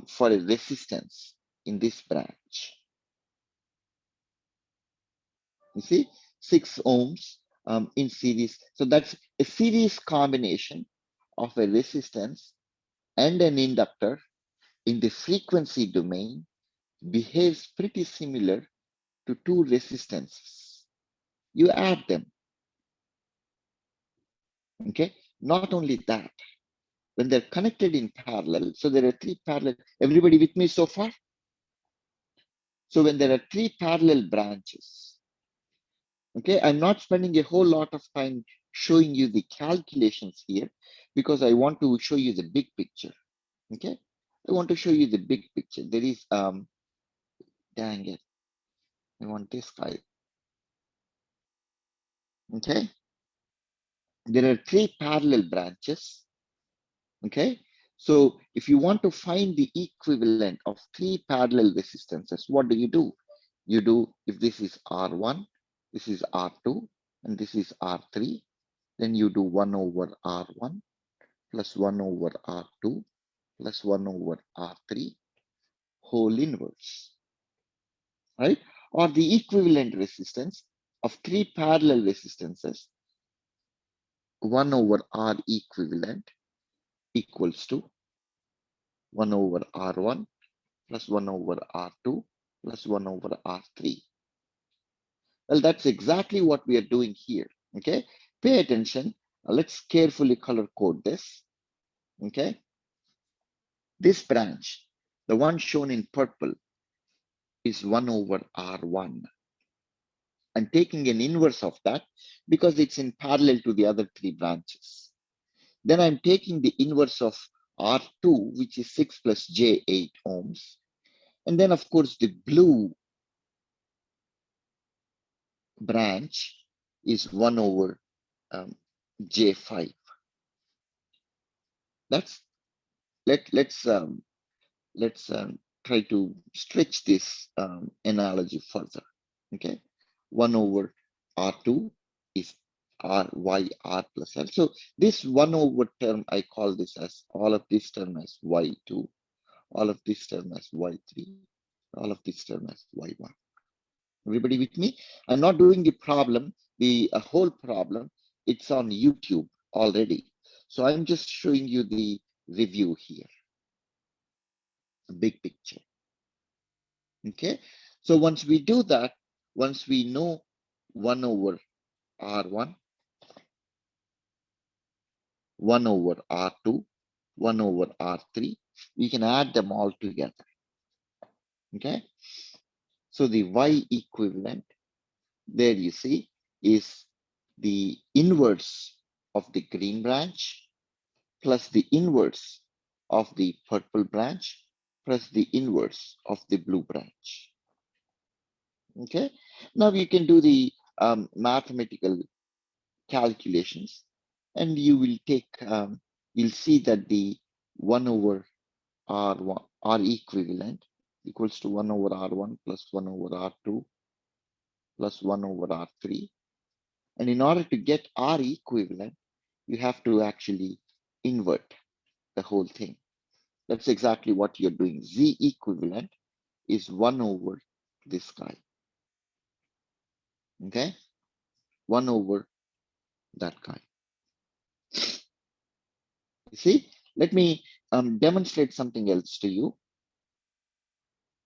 for a resistance in this branch. You see, 6 ohms in series. So that's a series combination of a resistance and an inductor in the frequency domain behaves pretty similar to two resistances. You add them. Okay, not only that, when they're connected in parallel, so there are three parallel, everybody with me so far? So when there are three parallel branches, okay, I'm not spending a whole lot of time showing you the calculations here because I want to show you the big picture. Okay, I want to show you the big picture. There is, dang it, I want this guy. Okay, there are three parallel branches. Okay, so if you want to find the equivalent of three parallel resistances, what do? You do, if this is R1, this is R2, and this is R3, then you do 1 over R1 plus 1 over R2 plus 1 over R3 whole inverse, right? Or the equivalent resistance of three parallel resistances, 1 over R equivalent equals to 1 over R1 plus 1 over R2 plus 1 over R3. Well, that's exactly what we are doing here, okay? Pay attention. Let's carefully color code this, okay? This branch, the one shown in purple, is 1 over R1. I'm taking an inverse of that because it's in parallel to the other three branches. Then I'm taking the inverse of R2, which is 6 plus J 8 ohms. And then, of course, the blue branch is 1 over J5. Let's try to stretch this analogy further. Okay, 1 over R2 is R plus L. So this 1 over term, I call this as all of this term as Y2, all of this term as Y3, all of this term as Y1. Everybody with me? I'm not doing the problem, the whole problem. It's on YouTube already. So I'm just showing you the review here, a big picture. Okay. So once we do that, once we know 1 over R1, 1 over R2, 1 over R3, we can add them all together. Okay. So the Y equivalent, there you see, is the inverse of the green branch plus the inverse of the purple branch plus the inverse of the blue branch. Okay. Now you can do the mathematical calculations, and you will take, you'll see that the 1 over R1, R equivalent equals to 1 over R1 plus 1 over R2 plus 1 over R3. And in order to get R equivalent, you have to actually invert the whole thing. That's exactly what you're doing. Z equivalent is 1 over this guy. Okay? 1 over that guy. You see? Let me demonstrate something else to you.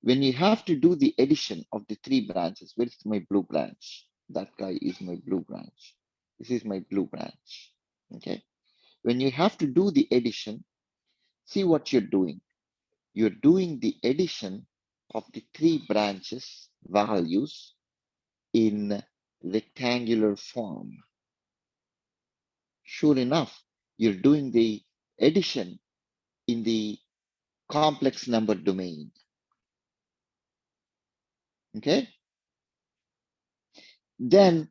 When you have to do the addition of the three branches, where is my blue branch? That guy is my blue branch. This is my blue branch. Okay? When you have to do the addition, see what you're doing. You're doing the addition of the three branches values in rectangular form. Sure enough, you're doing the addition in the complex number domain. Okay. Then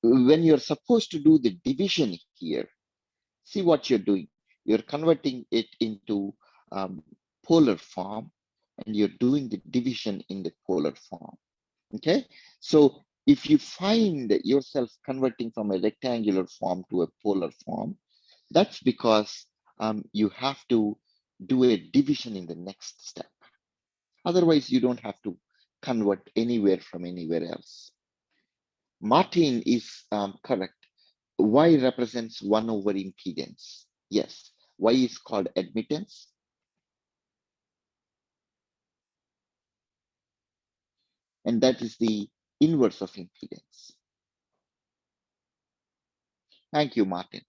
when you're supposed to do the division here, see what you're doing. You're converting it into polar form, and you're doing the division in the polar form. Okay. So if you find yourself converting from a rectangular form to a polar form, that's because you have to do a division in the next step. Otherwise, you don't have to convert anywhere from anywhere else. Martin is correct. Y represents 1 over impedance. Yes. Y is called admittance. And that is the inverse of impedance. Thank you, Martin.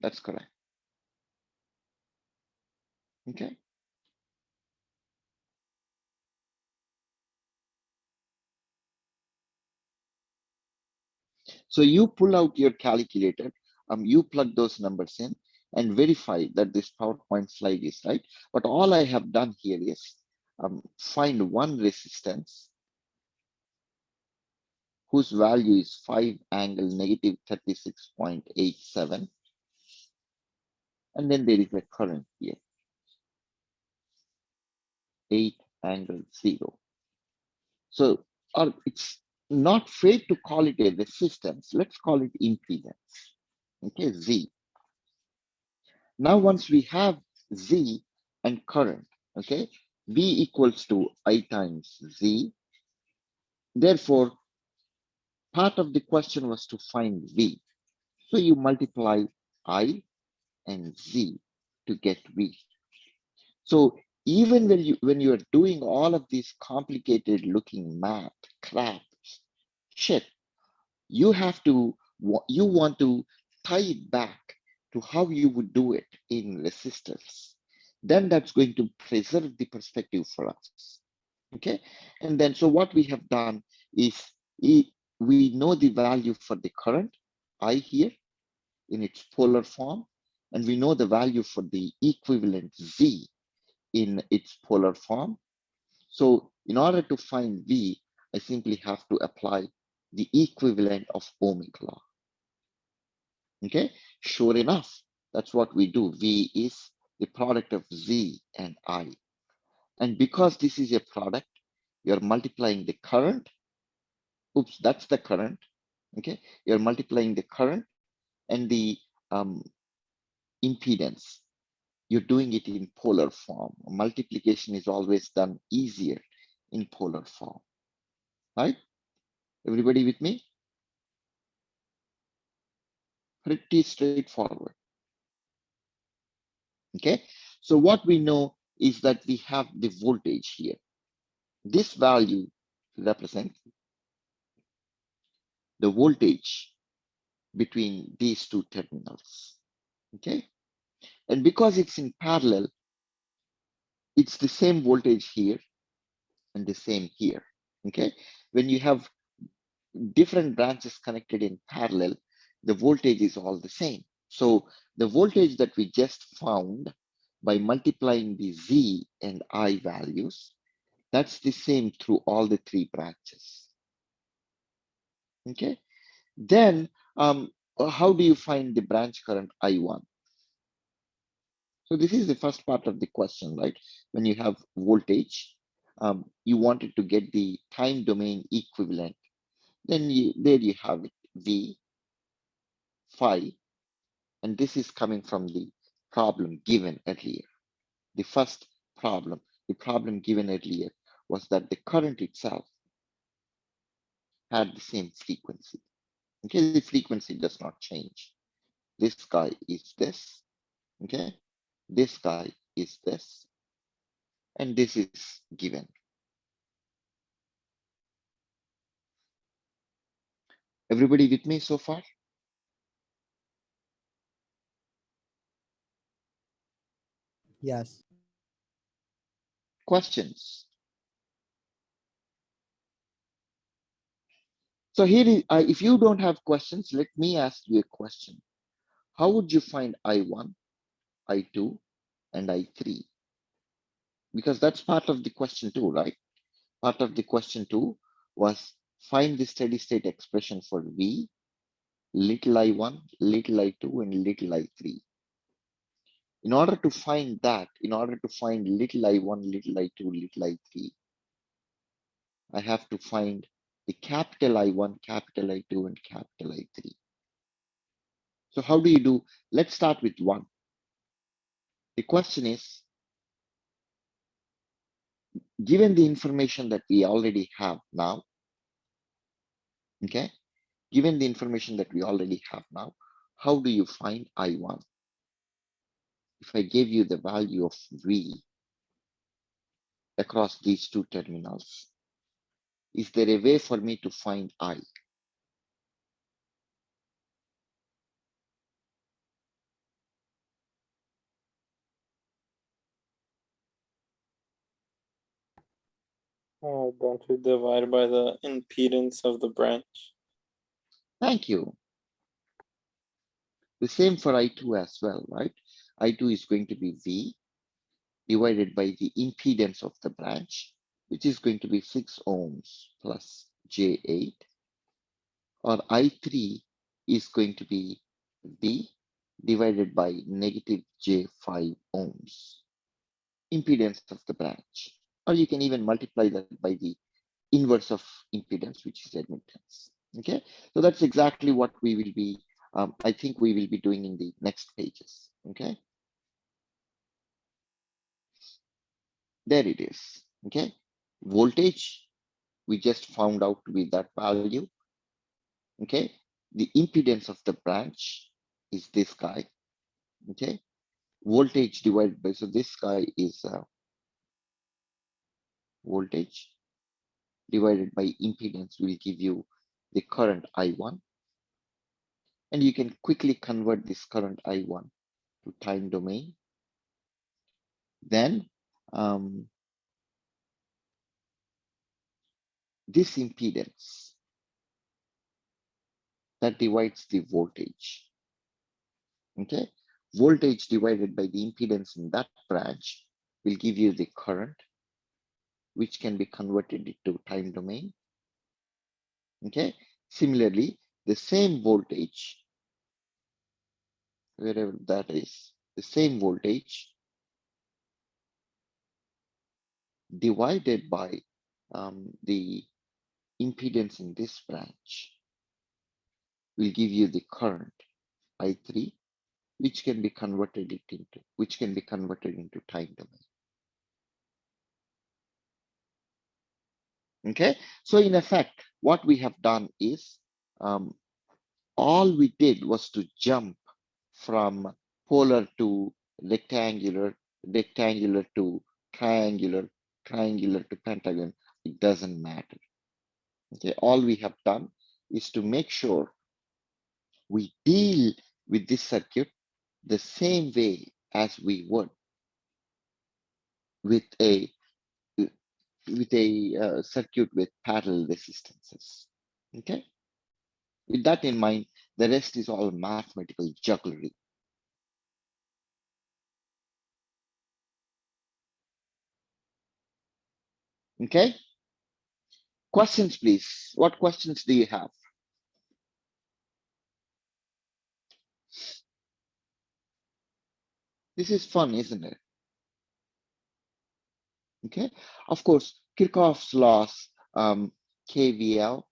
That's correct. Okay. So you pull out your calculator, you plug those numbers in and verify that this PowerPoint slide is right. But all I have done here is find one resistance whose value is 5 angle negative 36.87. And then there is a current here, 8 angle 0. So it's not fair to call it a resistance. Let's call it impedance. okay, Z. Now, once we have Z and current, okay, V equals to I times Z. Therefore, part of the question was to find V. So you multiply I and Z to get V. So even when you are doing all of these complicated looking math, crap, shit, you want to tie it back to how you would do it in resistors. Then that's going to preserve the perspective for us. Okay, and then so what we have done is we know the value for the current I here in its polar form, and we know the value for the equivalent Z in its polar form. So in order to find V, I simply have to apply the equivalent of ohmic law. Okay, sure enough, that's what we do. V is the product of Z and I. And because this is a product, you're multiplying the current. Oops, that's the current. Okay, you're multiplying the current and the impedance. You're doing it in polar form. Multiplication is always done easier in polar form, right? Everybody with me? Pretty straightforward. Okay, so what we know is that we have the voltage here. This value represents the voltage between these two terminals. Okay, and because it's in parallel, it's the same voltage here and the same here. Okay, when you have different branches connected in parallel, the voltage is all the same. So the voltage that we just found by multiplying the Z and I values, that's the same through all the three branches. Okay, then how do you find the branch current I1? So this is the first part of the question, right? When you have voltage, you wanted to get the time domain equivalent. Then there you have it, V, phi, and this is coming from the problem given earlier. The first problem, the problem given earlier was that the current itself had the same frequency. Okay, the frequency does not change. This guy is this, okay? This guy is this, and this is given. Everybody with me so far? Yes. Questions? So here is, if you don't have questions, let me ask you a question. How would you find I1, I2, and I3? Because that's part of the question too, right? Part of the question too was find the steady state expression for V, little I1, little I2, and little I3. In order to find that, in order to find little I1, little I2, little I3, I have to find the capital I1, capital I2, and capital I3. So how do you do? Let's start with 1. The question is, given the information that we already have now, okay, given the information that we already have now, how do you find I1? If I gave you the value of V across these two terminals, is there a way for me to find I? Don't you divide by the impedance of the branch? Thank you. The same for I2 as well, right? I2 is going to be V divided by the impedance of the branch, which is going to be 6 ohms plus J8, or I3 is going to be V divided by negative J5 ohms, impedance of the branch. Or you can even multiply that by the inverse of impedance, which is admittance. Okay, so that's exactly what we will be I think we will be doing in the next pages. Okay, there it is. Okay, voltage we just found out to be that value. Okay, the impedance of the branch is this guy. Okay, voltage divided by, so this guy is voltage divided by impedance will give you the current I1, and you can quickly convert this current I1 to time domain. Then this impedance that divides the voltage. Okay, voltage divided by the impedance in that branch will give you the current, which can be converted into time domain. Okay, similarly, the same voltage, wherever that is, the same voltage divided by the impedance in this branch will give you the current I3, which can be converted into time domain. Okay, so in effect, what we have done is all we did was to jump from polar to rectangular, rectangular to triangular, triangular to pentagon. It doesn't matter. Okay, all we have done is to make sure we deal with this circuit the same way as we would with a circuit with parallel resistances. Okay, with that in mind, the rest is all mathematical jugglery. Okay, questions, please. What questions do you have? This is fun, isn't it? Okay, of course, Kirchhoff's laws, KVL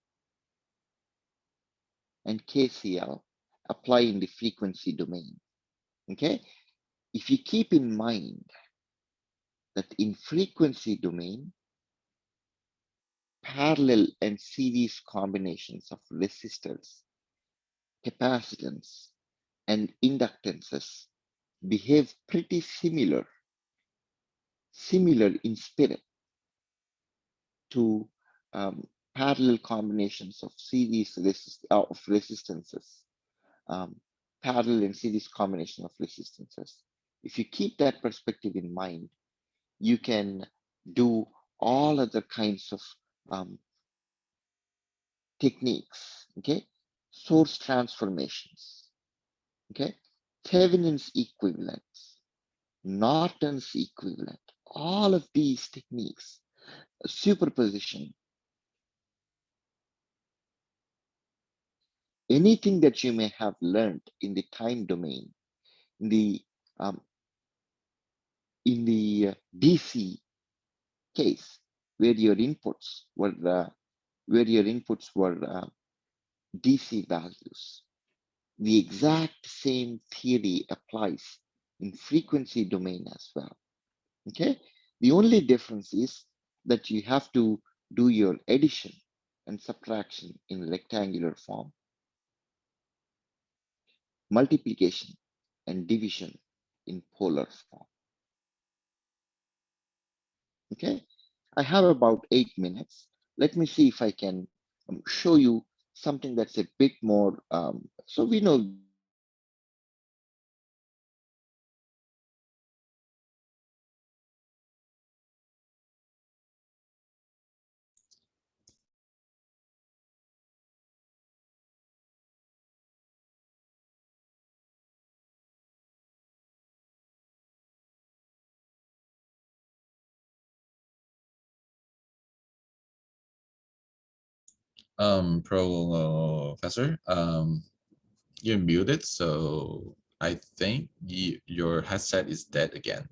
and KCL apply in the frequency domain. Okay, if you keep in mind that in frequency domain, parallel and series combinations of resistors, capacitance, and inductances behave pretty similar in spirit to parallel combinations of resistances, parallel and series combination of resistances. If you keep that perspective in mind, you can do all other kinds of techniques. Okay, source transformations. Okay, Thevenin's equivalence, Norton's equivalent, all of these techniques, superposition, anything that you may have learned in the time domain, in the DC case, where your inputs were DC values, the exact same theory applies in frequency domain as well. Okay, the only difference is that you have to do your addition and subtraction in rectangular form, multiplication and division in polar form. Okay, I have about 8 minutes. Let me see if I can show you something that's a bit more, so we know Professor, you're muted, so I think your headset is dead again.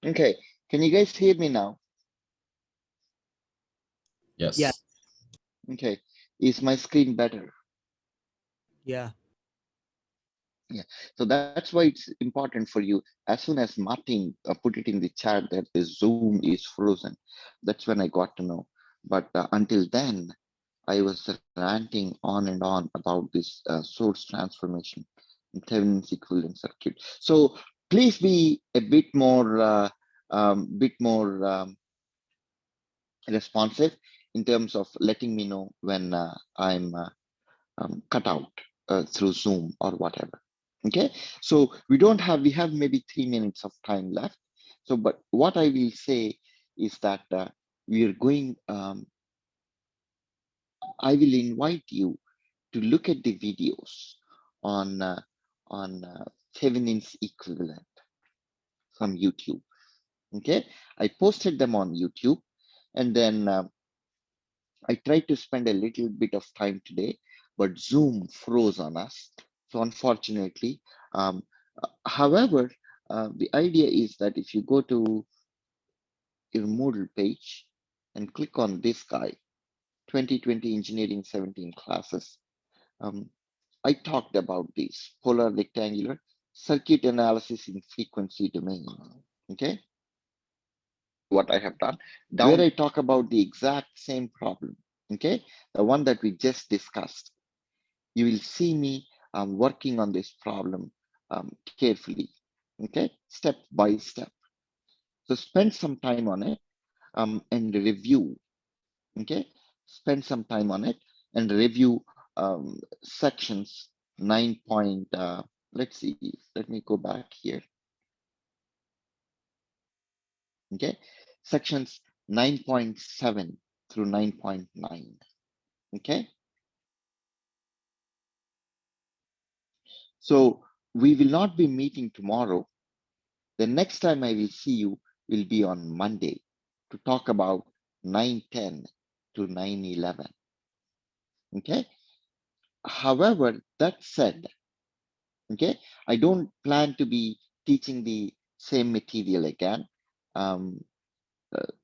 Okay, can you guys hear me now? Yes. Yeah. Okay, is my screen better? Yeah. So that's why it's important for you. As soon as Martin put it in the chat that the Zoom is frozen, that's when I got to know. But until then, I was ranting on and on about this source transformation in Thevenin's equivalent circuit. So please be a bit more responsive in terms of letting me know when I'm cut out through Zoom or whatever. Okay, so we have maybe 3 minutes of time left. So, but what I will say is that we are going, I will invite you to look at the videos on Thevenin's equivalent from YouTube. Okay, I posted them on YouTube, and then I tried to spend a little bit of time today, but Zoom froze on us. So unfortunately, however, the idea is that if you go to your Moodle page and click on this guy, 2020 Engineering 17 classes, I talked about this polar rectangular circuit analysis in frequency domain. Okay, what I have done, where I talk about the exact same problem. Okay, the one that we just discussed. You will see me working on this problem carefully. Okay, step by step. So spend some time on it and review. Okay, spend some time on it and review sections 9 point. Let's see. Let me go back here. Okay, sections 9.7 through 9.9. Okay, so we will not be meeting tomorrow. The next time I will see you will be on Monday to talk about 9:10 to 9:11. Okay. However, that said, okay, I don't plan to be teaching the same material again.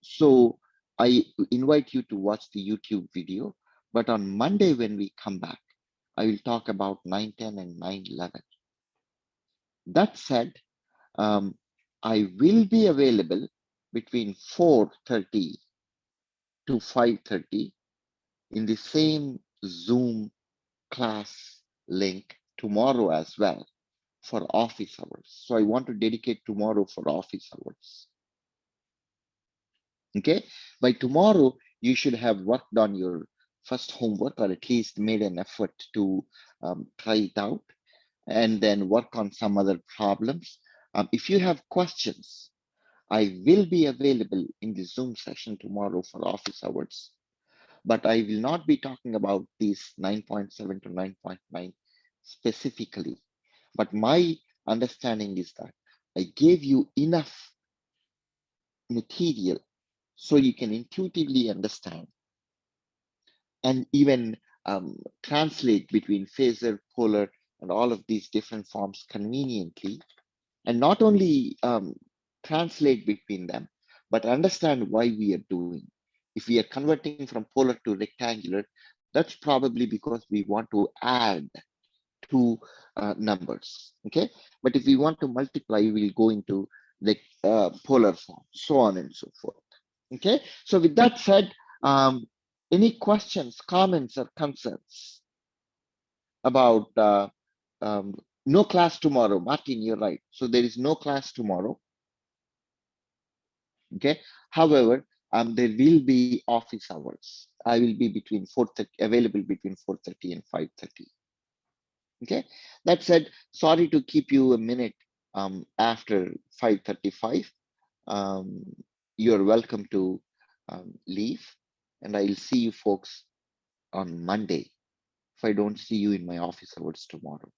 So I invite you to watch the YouTube video. But on Monday, when we come back, I will talk about 9:10 and 9:11. That said, I will be available between 4:30 to 5:30 in the same Zoom class link tomorrow as well for office hours. So I want to dedicate tomorrow for office hours. Okay, by tomorrow, you should have worked on your first homework or at least made an effort to try it out and then work on some other problems. If you have questions, I will be available in the Zoom session tomorrow for office hours, but I will not be talking about these 9.7 to 9.9 specifically. But my understanding is that I gave you enough material so you can intuitively understand and even translate between phasor, polar, and all of these different forms conveniently, and not only translate between them, but understand why we are doing. If we are converting from polar to rectangular, that's probably because we want to add two numbers, okay? But if we want to multiply, we'll go into the polar form, so on and so forth, okay? So with that said, any questions, comments, or concerns about no class tomorrow? Martin, you're right. So there is no class tomorrow. Okay. However, there will be office hours. I will be between 4:30 available between 4:30 and 5:30. Okay. That said, sorry to keep you a minute after 5:35. You're welcome to leave, and I'll see you folks on Monday if I don't see you in my office hours tomorrow.